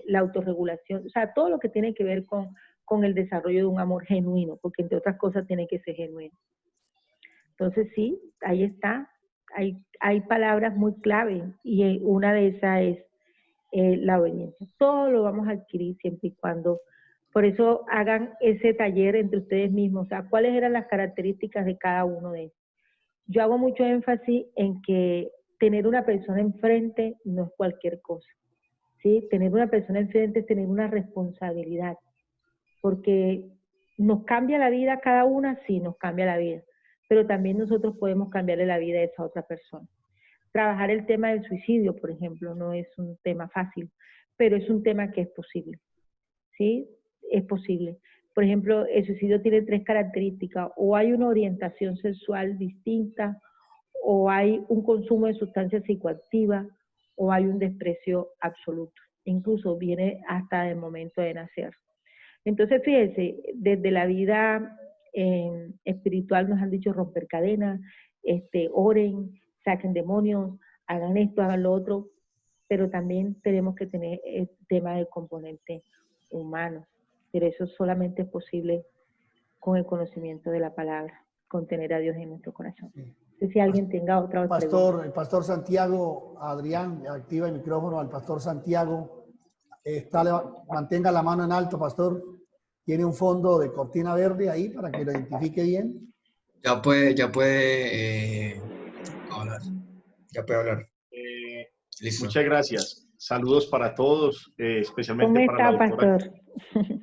la autorregulación, o sea, todo lo que tiene que ver con el desarrollo de un amor genuino, porque entre otras cosas tiene que ser genuino. Entonces sí, ahí está, hay palabras muy clave y una de esas es la obediencia. Todo lo vamos a adquirir siempre y cuando, por eso hagan ese taller entre ustedes mismos, o sea, cuáles eran las características de cada uno de ellos. Yo hago mucho énfasis en que tener una persona enfrente no es cualquier cosa, ¿sí? Tener una persona enfrente es tener una responsabilidad, porque nos cambia la vida a cada una, sí, nos cambia la vida, pero también nosotros podemos cambiarle la vida a esa otra persona. Trabajar el tema del suicidio, por ejemplo, no es un tema fácil, pero es un tema que es posible, ¿sí? Es posible. Por ejemplo, el suicidio tiene 3 características: o hay una orientación sexual distinta, o hay un consumo de sustancias psicoactivas, o hay un desprecio absoluto. Incluso viene hasta el momento de nacer. Entonces, fíjense, desde la vida espiritual nos han dicho romper cadenas, oren, saquen demonios, hagan esto, hagan lo otro, pero también tenemos que tener el tema del componente humano. Pero eso solamente es posible con el conocimiento de la palabra, con tener a Dios en nuestro corazón. No sé si alguien tenga otra pregunta. El pastor Santiago, Adrián, activa el micrófono al pastor Santiago. Mantenga la mano en alto, pastor. Tiene un fondo de cortina verde ahí para que lo identifique bien. Ya puede hablar. Ya puede hablar. Listo. Muchas gracias. Saludos para todos, especialmente ¿Cómo para está, la doctora. pastor?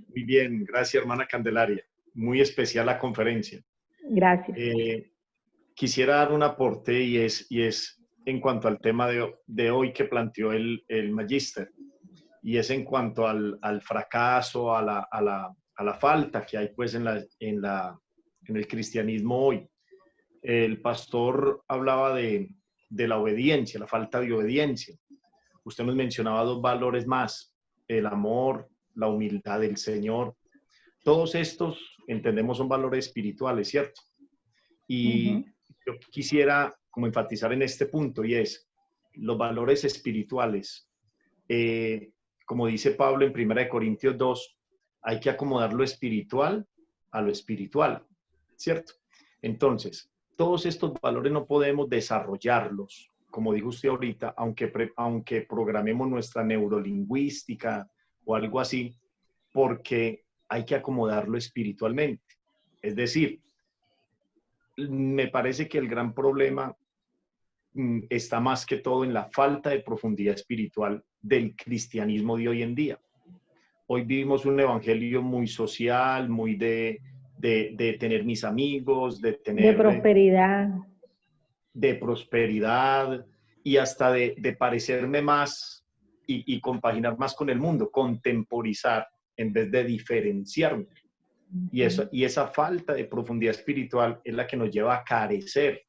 Muy bien, gracias, hermana Candelaria. Muy especial la conferencia. Gracias. Quisiera dar un aporte y es en cuanto al tema de hoy que planteó el magíster, y es en cuanto al fracaso, a la falta que hay pues en el cristianismo hoy. El pastor hablaba de la obediencia, la falta de obediencia. Usted nos mencionaba 2 valores más: el amor, la humildad del Señor. Todos estos, entendemos, son valores espirituales, ¿cierto? Y yo quisiera como enfatizar en este punto, y es los valores espirituales. Como dice Pablo en 1 Corintios 2, hay que acomodar lo espiritual a lo espiritual, ¿cierto? Entonces, todos estos valores no podemos desarrollarlos, como dijo usted ahorita, aunque programemos nuestra neurolingüística o algo así, porque hay que acomodarlo espiritualmente. Es decir, me parece que el gran problema está más que todo en la falta de profundidad espiritual del cristianismo de hoy en día. Hoy vivimos un evangelio muy social, muy de tener mis amigos, de prosperidad. De prosperidad y hasta de parecerme más y compaginar más con el mundo, contemporizar en vez de diferenciarme. Y esa falta de profundidad espiritual es la que nos lleva a carecer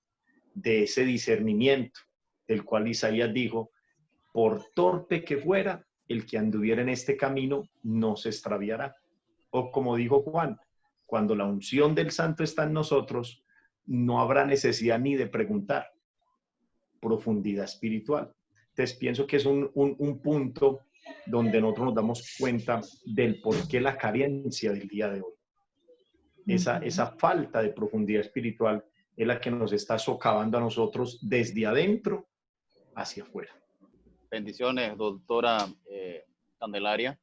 de ese discernimiento, del cual Isaías dijo: por torpe que fuera, el que anduviera en este camino no se extraviará. O como dijo Juan, cuando la unción del Santo está en nosotros, no habrá necesidad ni de preguntar. Profundidad espiritual. Entonces pienso que es un punto donde nosotros nos damos cuenta del por qué la carencia del día de hoy. Esa falta de profundidad espiritual es la que nos está socavando a nosotros desde adentro hacia afuera. Bendiciones, doctora Candelaria.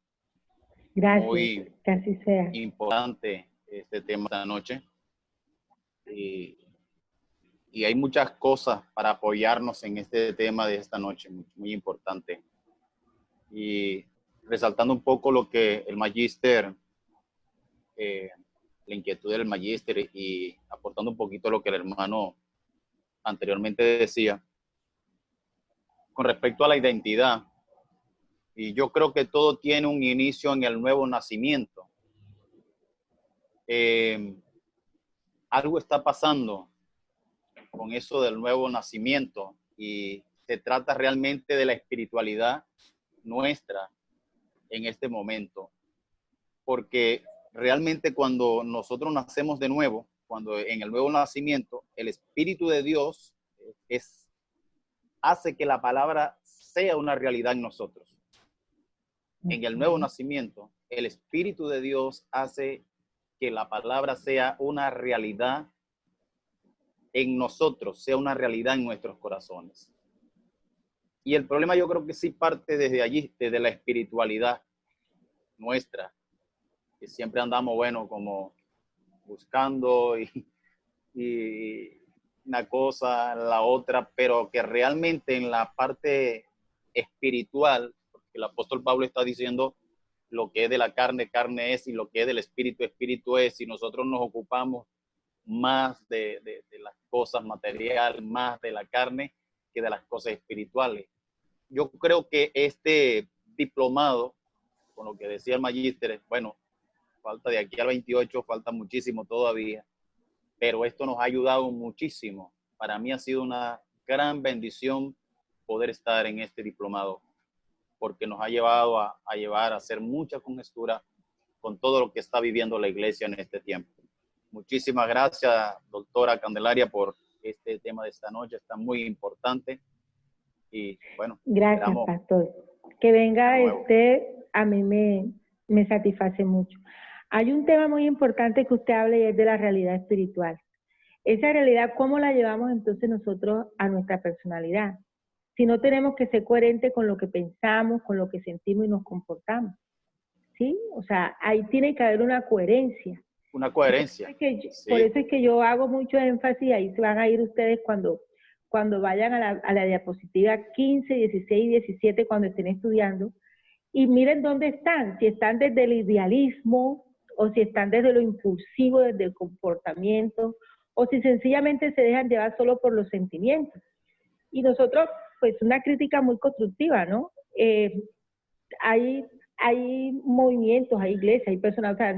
Gracias, muy que así sea. Importante este tema esta noche. y hay muchas cosas para apoyarnos en este tema de esta noche, muy, muy importante. Y resaltando un poco lo que el magíster, la inquietud del magíster, y aportando un poquito lo que el hermano anteriormente decía, con respecto a la identidad. Y yo creo que todo tiene un inicio en el nuevo nacimiento. Algo está pasando con eso del nuevo nacimiento y se trata realmente de la espiritualidad nuestra en este momento. Porque realmente cuando nosotros nacemos de nuevo, cuando en el nuevo nacimiento, el Espíritu de Dios hace que la palabra sea una realidad en nosotros. En el nuevo nacimiento, el Espíritu de Dios hace que la palabra sea una realidad en nosotros, sea una realidad en nuestros corazones. Y el problema yo creo que sí parte desde allí, desde la espiritualidad nuestra, que siempre andamos, bueno, como buscando y una cosa, la otra, pero que realmente en la parte espiritual, porque el apóstol Pablo está diciendo lo que es de la carne, carne es, y lo que es del espíritu, espíritu es, y nosotros nos ocupamos más de las cosas materiales, más de la carne que de las cosas espirituales. Yo creo que este diplomado, con lo que decía el magíster, bueno, falta de aquí al 28, falta muchísimo todavía, pero esto nos ha ayudado muchísimo. Para mí ha sido una gran bendición poder estar en este diplomado, porque nos ha llevado a hacer mucha conjetura con todo lo que está viviendo la iglesia en este tiempo. Muchísimas gracias, doctora Candelaria, por este tema de esta noche. Está muy importante. Y bueno, gracias, pastor. Que venga a mí me satisface mucho. Hay un tema muy importante que usted habla y es de la realidad espiritual. Esa realidad, ¿cómo la llevamos entonces nosotros a nuestra personalidad? Si no tenemos que ser coherentes con lo que pensamos, con lo que sentimos y nos comportamos. ¿Sí? O sea, ahí tiene que haber una coherencia. Una coherencia. Por eso es que yo hago mucho énfasis, ahí se van a ir ustedes cuando vayan a la diapositiva 15, 16 y 17, cuando estén estudiando, y miren dónde están, si están desde el idealismo, o si están desde lo impulsivo, desde el comportamiento, o si sencillamente se dejan llevar solo por los sentimientos. Y nosotros, pues una crítica muy constructiva, ¿no? Hay movimientos, hay iglesias, hay personas, o sea,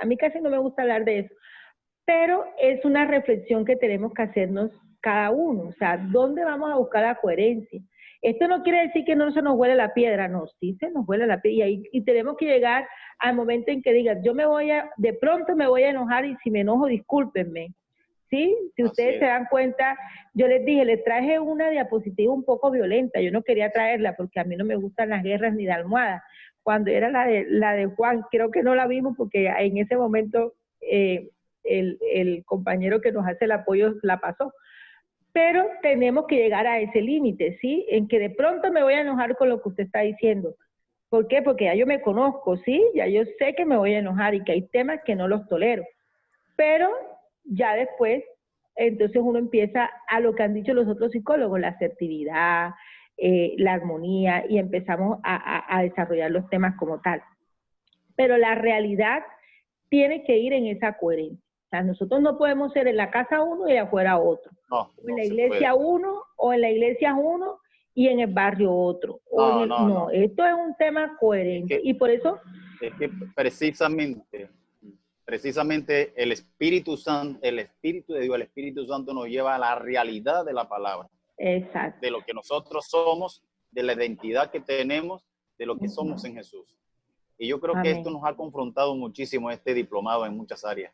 a mí casi no me gusta hablar de eso, pero es una reflexión que tenemos que hacernos cada uno, o sea, ¿dónde vamos a buscar la coherencia? Esto no quiere decir que no se nos huele la piedra, no, sí se nos huele la piedra, y tenemos que llegar al momento en que digan, de pronto me voy a enojar, y si me enojo, discúlpenme, ¿sí? Si ustedes se dan cuenta, yo les dije, les traje una diapositiva un poco violenta, yo no quería traerla porque a mí no me gustan las guerras ni de almohada. Cuando era la de Juan, creo que no la vimos porque en ese momento el compañero que nos hace el apoyo la pasó. Pero tenemos que llegar a ese límite, ¿sí? En que de pronto me voy a enojar con lo que usted está diciendo. ¿Por qué? Porque ya yo me conozco, ¿sí? Ya yo sé que me voy a enojar y que hay temas que no los tolero. Pero ya después, entonces uno empieza a lo que han dicho los otros psicólogos, la asertividad, la armonía, y empezamos a desarrollar los temas como tal. Pero la realidad tiene que ir en esa coherencia. O sea, nosotros no podemos ser en la casa uno y afuera otro. No, o en la iglesia uno, o en la iglesia uno y en el barrio otro. No, esto es un tema coherente. Y por eso... Es que precisamente el Espíritu Santo, el Espíritu de Dios, el Espíritu Santo nos lleva a la realidad de la palabra. Exacto. De lo que nosotros somos, de la identidad que tenemos, de lo que somos en Jesús. Y yo creo que esto nos ha confrontado muchísimo, este diplomado, en muchas áreas.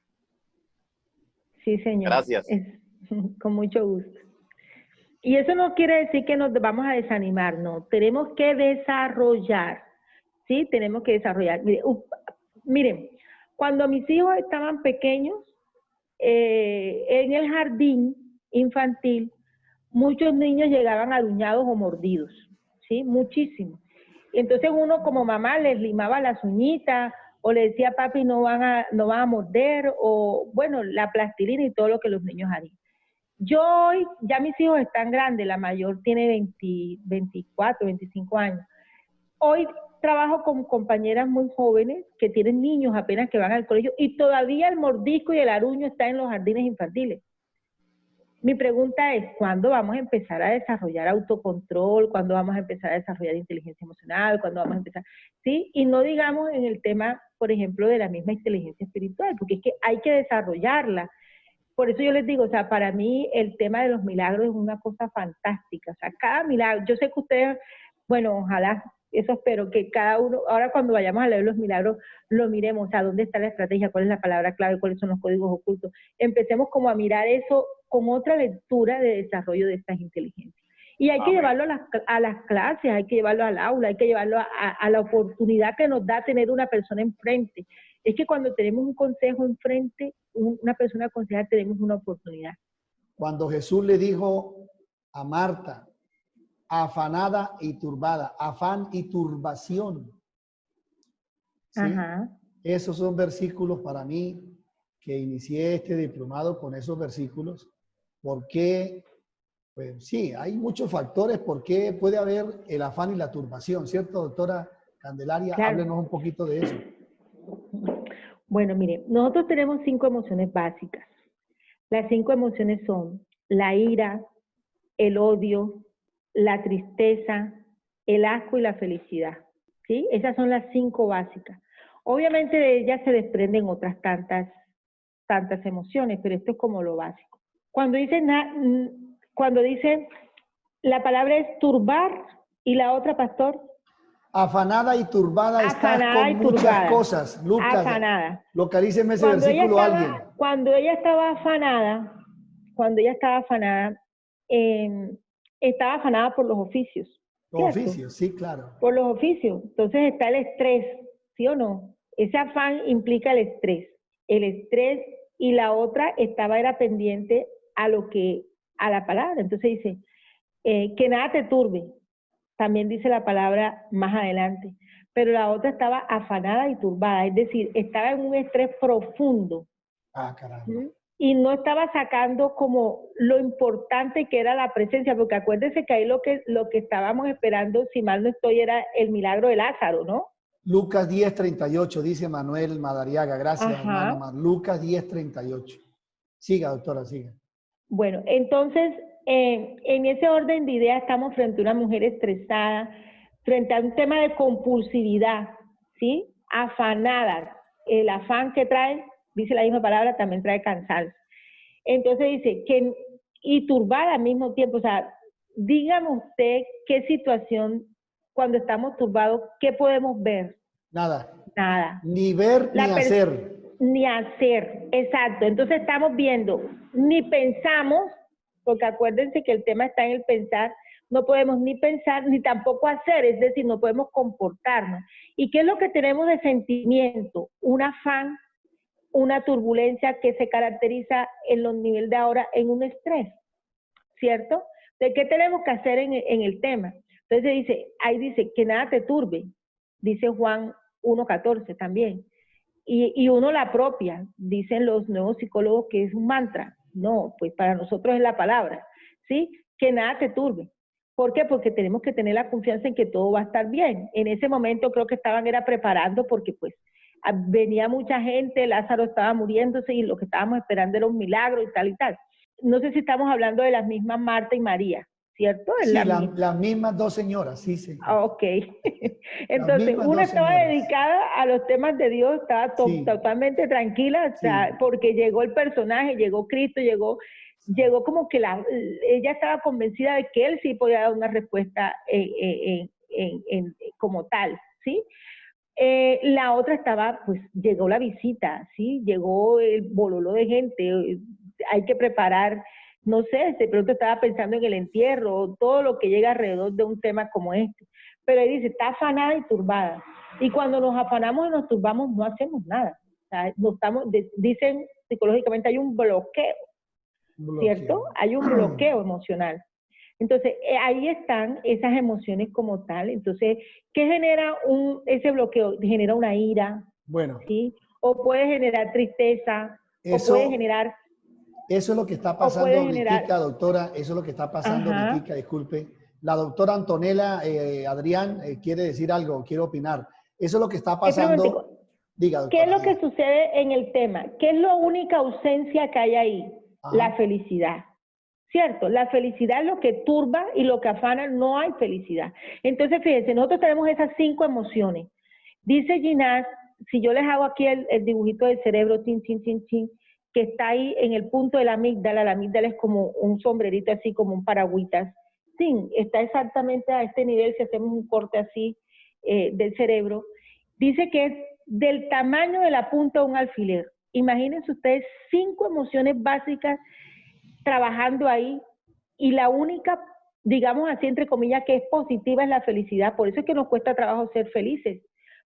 Sí, señor. Gracias. Con mucho gusto. Y eso no quiere decir que nos vamos a desanimar, no. Tenemos que desarrollar, ¿sí? Tenemos que desarrollar. Miren, cuando mis hijos estaban pequeños, en el jardín infantil, muchos niños llegaban aruñados o mordidos, ¿sí? Muchísimos. Entonces uno como mamá les limaba las uñitas o le decía papi no van a morder, o bueno, la plastilina y todo lo que los niños harían. Yo hoy, ya mis hijos están grandes, la mayor tiene 24, 25 años. Hoy trabajo con compañeras muy jóvenes que tienen niños apenas que van al colegio y todavía el mordisco y el aruño está en los jardines infantiles. Mi pregunta es, ¿cuándo vamos a empezar a desarrollar autocontrol? ¿Cuándo vamos a empezar a desarrollar inteligencia emocional? ¿Cuándo vamos a empezar? ¿Sí? Y no digamos en el tema, por ejemplo, de la misma inteligencia espiritual, porque es que hay que desarrollarla. Por eso yo les digo, o sea, para mí el tema de los milagros es una cosa fantástica. O sea, cada milagro, yo sé que ustedes, bueno, ojalá, eso espero, que cada uno, ahora cuando vayamos a leer los milagros, lo miremos, o sea, dónde está la estrategia, cuál es la palabra clave, cuáles son los códigos ocultos. Empecemos como a mirar eso con otra lectura de desarrollo de estas inteligencias. Y hay que llevarlo a las clases, hay que llevarlo al aula, hay que llevarlo a la oportunidad que nos da tener una persona enfrente. Es que cuando tenemos un consejo enfrente, una persona aconsejada, tenemos una oportunidad. Cuando Jesús le dijo a Marta, afanada y turbada, afán y turbación. ¿Sí? Ajá. Esos son versículos para mí que inicié este diplomado con esos versículos, porque, pues sí, hay muchos factores por qué puede haber el afán y la turbación, ¿cierto, doctora Candelaria? Claro. Háblenos un poquito de eso. Bueno, mire, nosotros tenemos 5 emociones básicas. Las 5 emociones son la ira, el odio, la tristeza, el asco y la felicidad. ¿Sí? Esas son las 5 básicas. Obviamente de ellas se desprenden otras tantas emociones, pero esto es como lo básico. Cuando dicen la palabra es turbar y la otra, pastor. Afanada y turbada está con muchas cosas. Lucas, afanada. Localíceme ese versículo alguien. Cuando ella estaba afanada, estaba afanada por los oficios. Los oficios, sí, claro. Por los oficios. Entonces está el estrés, ¿sí o no? Ese afán implica el estrés. El estrés y la otra era pendiente a la palabra. Entonces dice, que nada te turbe. También dice la palabra más adelante. Pero la otra estaba afanada y turbada, es decir, estaba en un estrés profundo. Ah, caramba. ¿Sí? Y no estaba sacando como lo importante que era la presencia, porque acuérdense que ahí lo que estábamos esperando, si mal no estoy, era el milagro de Lázaro, ¿no? Lucas 10:38, dice Manuel Madariaga. Gracias, hermano. Lucas 10:38. Siga, doctora, siga. Bueno, entonces, en ese orden de ideas estamos frente a una mujer estresada, frente a un tema de compulsividad, ¿sí? Afanada. El afán que trae, dice la misma palabra, también trae cansancio. Entonces dice, y turbada al mismo tiempo, o sea, dígame usted qué situación, cuando estamos turbados, ¿qué podemos ver? Nada. Nada. Ni ver ni hacer. Ni hacer, exacto. Entonces estamos viendo, ni pensamos, porque acuérdense que el tema está en el pensar, no podemos ni pensar ni tampoco hacer, es decir, no podemos comportarnos. ¿Y qué es lo que tenemos de sentimiento? Un afán, una turbulencia que se caracteriza en los niveles de ahora en un estrés, ¿cierto? ¿De qué tenemos que hacer en el tema? Entonces ahí dice, que nada te turbe, dice Juan 1:14 también. Y uno la propia, dicen los nuevos psicólogos que es un mantra. No, pues para nosotros es la palabra, ¿sí? Que nada te turbe. ¿Por qué? Porque tenemos que tener la confianza en que todo va a estar bien. En ese momento creo que estaban preparando porque pues venía mucha gente, Lázaro estaba muriéndose y lo que estábamos esperando era un milagro y tal y tal. No sé si estamos hablando de las mismas Marta y María, ¿cierto? Sí, las mismas 2 señoras, sí, sí. Ok. Entonces, una estaba dedicada a los temas de Dios, estaba totalmente tranquila, o sea, porque llegó el personaje, llegó Cristo, llegó como que ella estaba convencida de que él sí podía dar una respuesta como tal, ¿sí? La otra estaba, pues, llegó la visita, ¿sí? Llegó el bololo de gente, hay que preparar, no sé, de pronto estaba pensando en el entierro, todo lo que llega alrededor de un tema como este. Pero ahí dice, está afanada y turbada. Y cuando nos afanamos y nos turbamos, no hacemos nada. O sea, dicen psicológicamente, hay un bloqueo, ¿cierto? Hay un bloqueo emocional. Entonces, ahí están esas emociones como tal. Entonces, ¿qué genera ese bloqueo? Genera una ira, Bueno. ¿sí? O puede generar tristeza, o puede generar... Eso es lo que está pasando ahorita, doctora. Eso es lo que está pasando ahorita, disculpe. La doctora Antonella Adrián quiere decir algo, quiere opinar. Eso es lo que está pasando. Diga, doctora. ¿Qué es lo que sucede en el tema? ¿Qué es la única ausencia que hay ahí? La felicidad. ¿Cierto? La felicidad es lo que turba y lo que afana, no hay felicidad. Entonces, fíjense, nosotros tenemos esas 5 emociones. Dice Ginás, si yo les hago aquí el dibujito del cerebro, chin, chin, chin, chin, que está ahí en el punto de la amígdala es como un sombrerito así, como un paragüitas. Sí, está exactamente a este nivel si hacemos un corte así del cerebro. Dice que es del tamaño de la punta de un alfiler. Imagínense ustedes 5 emociones básicas trabajando ahí y la única, digamos así, entre comillas, que es positiva es la felicidad. Por eso es que nos cuesta trabajo ser felices,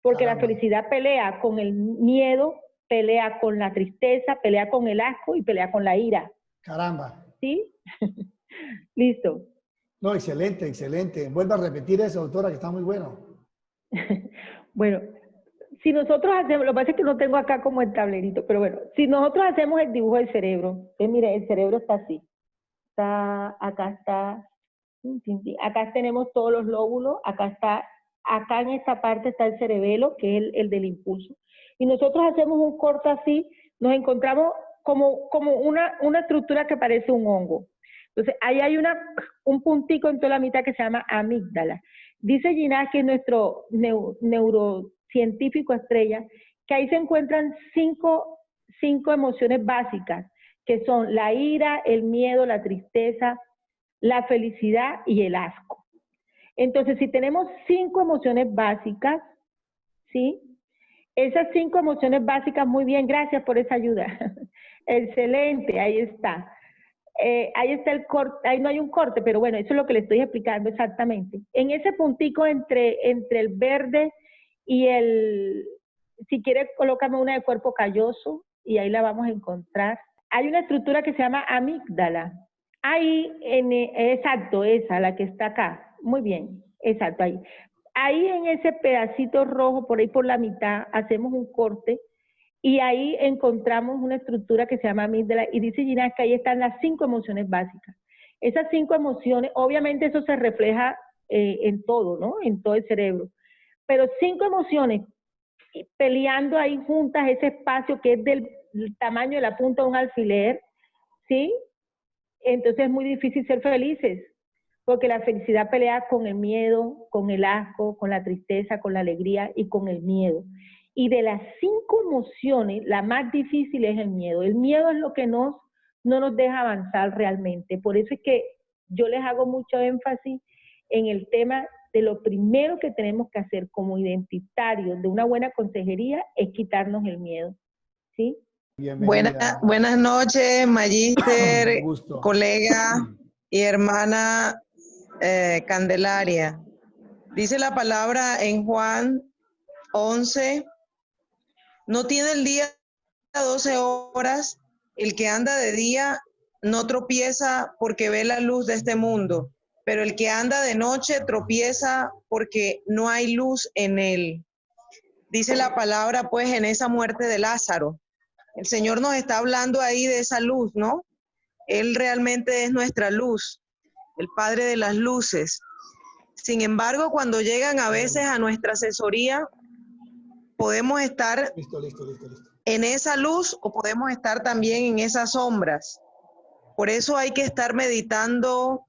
porque la felicidad pelea con el miedo, pelea con la tristeza, pelea con el asco y pelea con la ira. Caramba. ¿Sí? Listo. No, excelente, excelente. Vuelva a repetir eso, doctora, que está muy bueno. Bueno, si nosotros hacemos, lo que pasa es que no tengo acá como el tablerito, pero bueno, si nosotros hacemos el dibujo del cerebro, mire, el cerebro está así. Acá tenemos todos los lóbulos, acá en esta parte está el cerebelo, que es el del impulso. Y nosotros hacemos un corte así, nos encontramos como una estructura que parece un hongo. Entonces, ahí hay un puntico en toda la mitad que se llama amígdala. Dice Ginás, que es nuestro neurocientífico estrella, que ahí se encuentran 5 emociones básicas, que son la ira, el miedo, la tristeza, la felicidad y el asco. Entonces, si tenemos 5 emociones básicas, ¿sí? Esas 5 emociones básicas, muy bien, gracias por esa ayuda. Excelente, ahí está. Ahí está el corte, ahí no hay un corte, pero bueno, eso es lo que le estoy explicando exactamente. En ese puntico entre el verde y si quiere, colócame una de cuerpo calloso y ahí la vamos a encontrar. Hay una estructura que se llama amígdala. Ahí, exacto, esa, la que está acá. Muy bien, exacto, ahí. Ahí en ese pedacito rojo, por ahí por la mitad, hacemos un corte y ahí encontramos una estructura que se llama amígdala y dice Ginás que ahí están las 5 emociones básicas. Esas 5 emociones, obviamente eso se refleja en todo, ¿no? En todo el cerebro. Pero 5 emociones peleando ahí juntas, ese espacio que es del tamaño de la punta de un alfiler, ¿sí? Entonces es muy difícil ser felices, porque la felicidad pelea con el miedo, con el asco, con la tristeza, con la alegría y con el miedo. Y de las 5 emociones, la más difícil es el miedo. El miedo es lo que no nos deja avanzar realmente. Por eso es que yo les hago mucho énfasis en el tema de lo primero que tenemos que hacer como identitarios de una buena consejería es quitarnos el miedo. ¿Sí? Buenas noches, magíster, colega y hermana Candelaria. Dice la palabra en Juan 11, no tiene el día 12 horas, el que anda de día no tropieza porque ve la luz de este mundo, pero el que anda de noche tropieza porque no hay luz en él. Dice la palabra pues en esa muerte de Lázaro. El Señor nos está hablando ahí de esa luz, ¿no? Él realmente es nuestra luz, el Padre de las luces. Sin embargo, cuando llegan a veces a nuestra asesoría, podemos estar en esa luz o podemos estar también en esas sombras. Por eso hay que estar meditando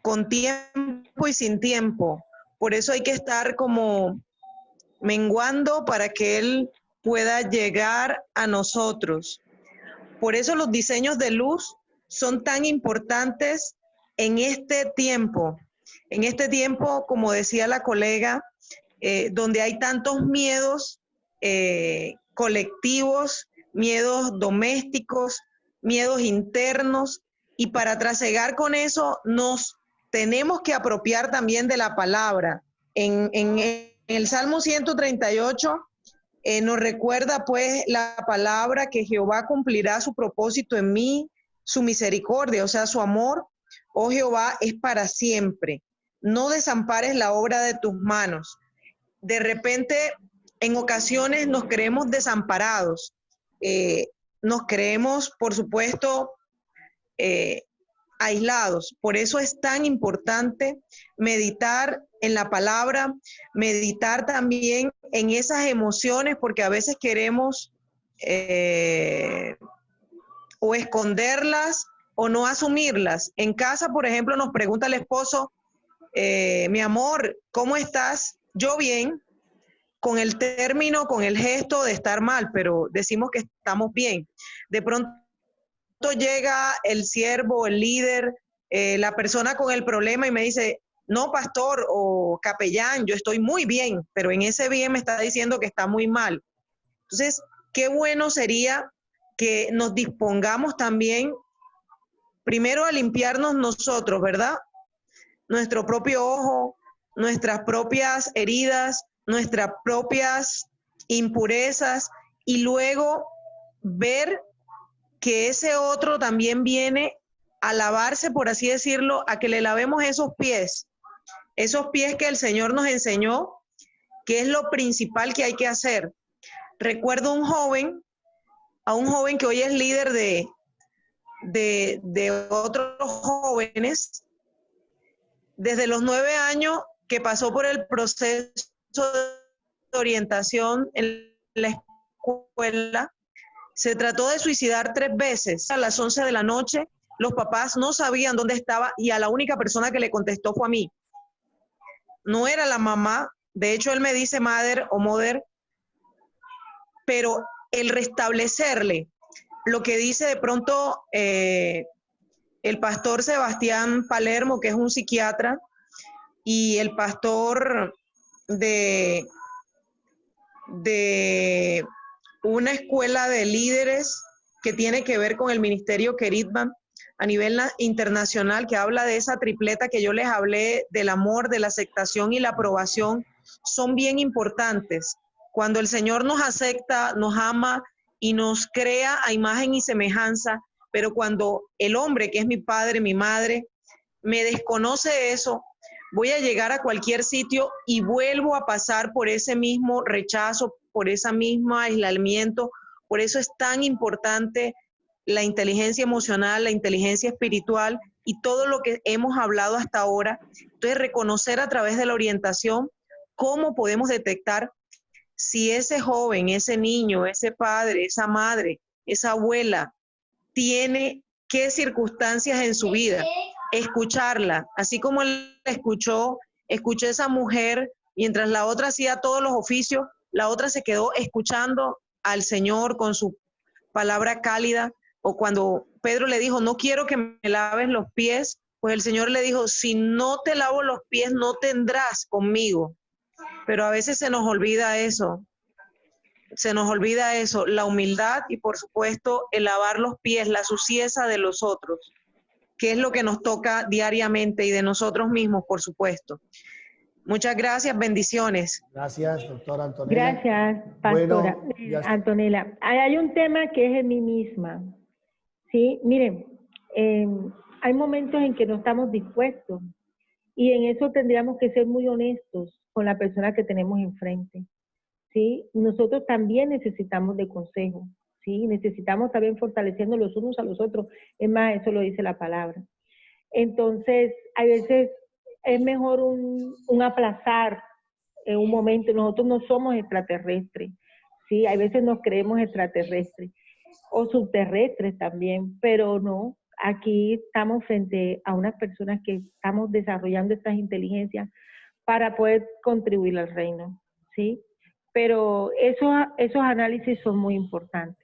con tiempo y sin tiempo. Por eso hay que estar como menguando para que Él pueda llegar a nosotros. Por eso los diseños de luz son tan importantes en este tiempo. En este tiempo, como decía la colega, donde hay tantos miedos colectivos, miedos domésticos, miedos internos, y para trasegar con eso nos tenemos que apropiar también de la palabra. En el Salmo 138 nos recuerda pues la palabra que Jehová cumplirá su propósito en mí, su misericordia, o sea, su amor, oh Jehová, es para siempre. No desampares la obra de tus manos. De repente en ocasiones nos creemos desamparados, nos creemos, por supuesto, aislados. Por eso es tan importante meditar en la palabra, meditar también en esas emociones, porque a veces queremos o esconderlas o no asumirlas. En casa, por ejemplo, nos pregunta el esposo, mi amor, ¿cómo estás? Yo bien, con el término, con el gesto de estar mal, pero decimos que estamos bien. De pronto llega el siervo, el líder, la persona con el problema y me dice, no, pastor o capellán, yo estoy muy bien, pero en ese bien me está diciendo que está muy mal. Entonces, qué bueno sería que nos dispongamos también, primero a limpiarnos nosotros, ¿verdad? Nuestro propio ojo, nuestras propias heridas, nuestras propias impurezas, y luego ver que ese otro también viene a lavarse, por así decirlo, a que le lavemos esos pies que el Señor nos enseñó, que es lo principal que hay que hacer. Recuerdo a un joven que hoy es líder de otros jóvenes, desde los 9 años que pasó por el proceso de orientación en la escuela, se trató de suicidar 3 veces. A las 11 de la noche, los papás no sabían dónde estaba y a la única persona que le contestó fue a mí. No era la mamá, de hecho él me dice mother o mother, pero el restablecerle lo que dice de pronto el pastor Sebastián Palermo, que es un psiquiatra, y el pastor de una escuela de líderes que tiene que ver con el ministerio Keritban a nivel internacional, que habla de esa tripleta que yo les hablé, del amor, de la aceptación y la aprobación, son bien importantes. Cuando el Señor nos acepta, nos ama y nos crea a imagen y semejanza, pero cuando el hombre, que es mi padre, mi madre, me desconoce eso, voy a llegar a cualquier sitio y vuelvo a pasar por ese mismo rechazo, por ese mismo aislamiento. Por eso es tan importante la inteligencia emocional, la inteligencia espiritual y todo lo que hemos hablado hasta ahora. Entonces, reconocer a través de la orientación cómo podemos detectar si ese joven, ese niño, ese padre, esa madre, esa abuela tiene qué circunstancias en su vida. Escucharla, así como él escuché a esa mujer mientras la otra hacía todos los oficios, la otra se quedó escuchando al Señor con su palabra cálida. O cuando Pedro le dijo, no quiero que me laves los pies, pues el Señor le dijo, si no te lavo los pies, no tendrás conmigo. Pero a veces se nos olvida eso, la humildad y por supuesto el lavar los pies, la suciedad de los otros, que es lo que nos toca diariamente y de nosotros mismos, por supuesto. Muchas gracias, bendiciones. Gracias, doctora Antonella. Gracias, pastora Antonella. Hay un tema que es en mí misma. Sí, miren, hay momentos en que no estamos dispuestos y en eso tendríamos que ser muy honestos con la persona que tenemos enfrente. ¿Sí? Nosotros también necesitamos de consejo, ¿sí? Necesitamos también fortalecernos los unos a los otros. Es más, eso lo dice la palabra. Entonces, a veces es mejor un aplazar en un momento. Nosotros no somos extraterrestres, ¿sí? A veces nos creemos extraterrestres o subterrestres también, pero no. Aquí estamos frente a unas personas que estamos desarrollando estas inteligencias para poder contribuir al reino, ¿sí? Pero esos análisis son muy importantes.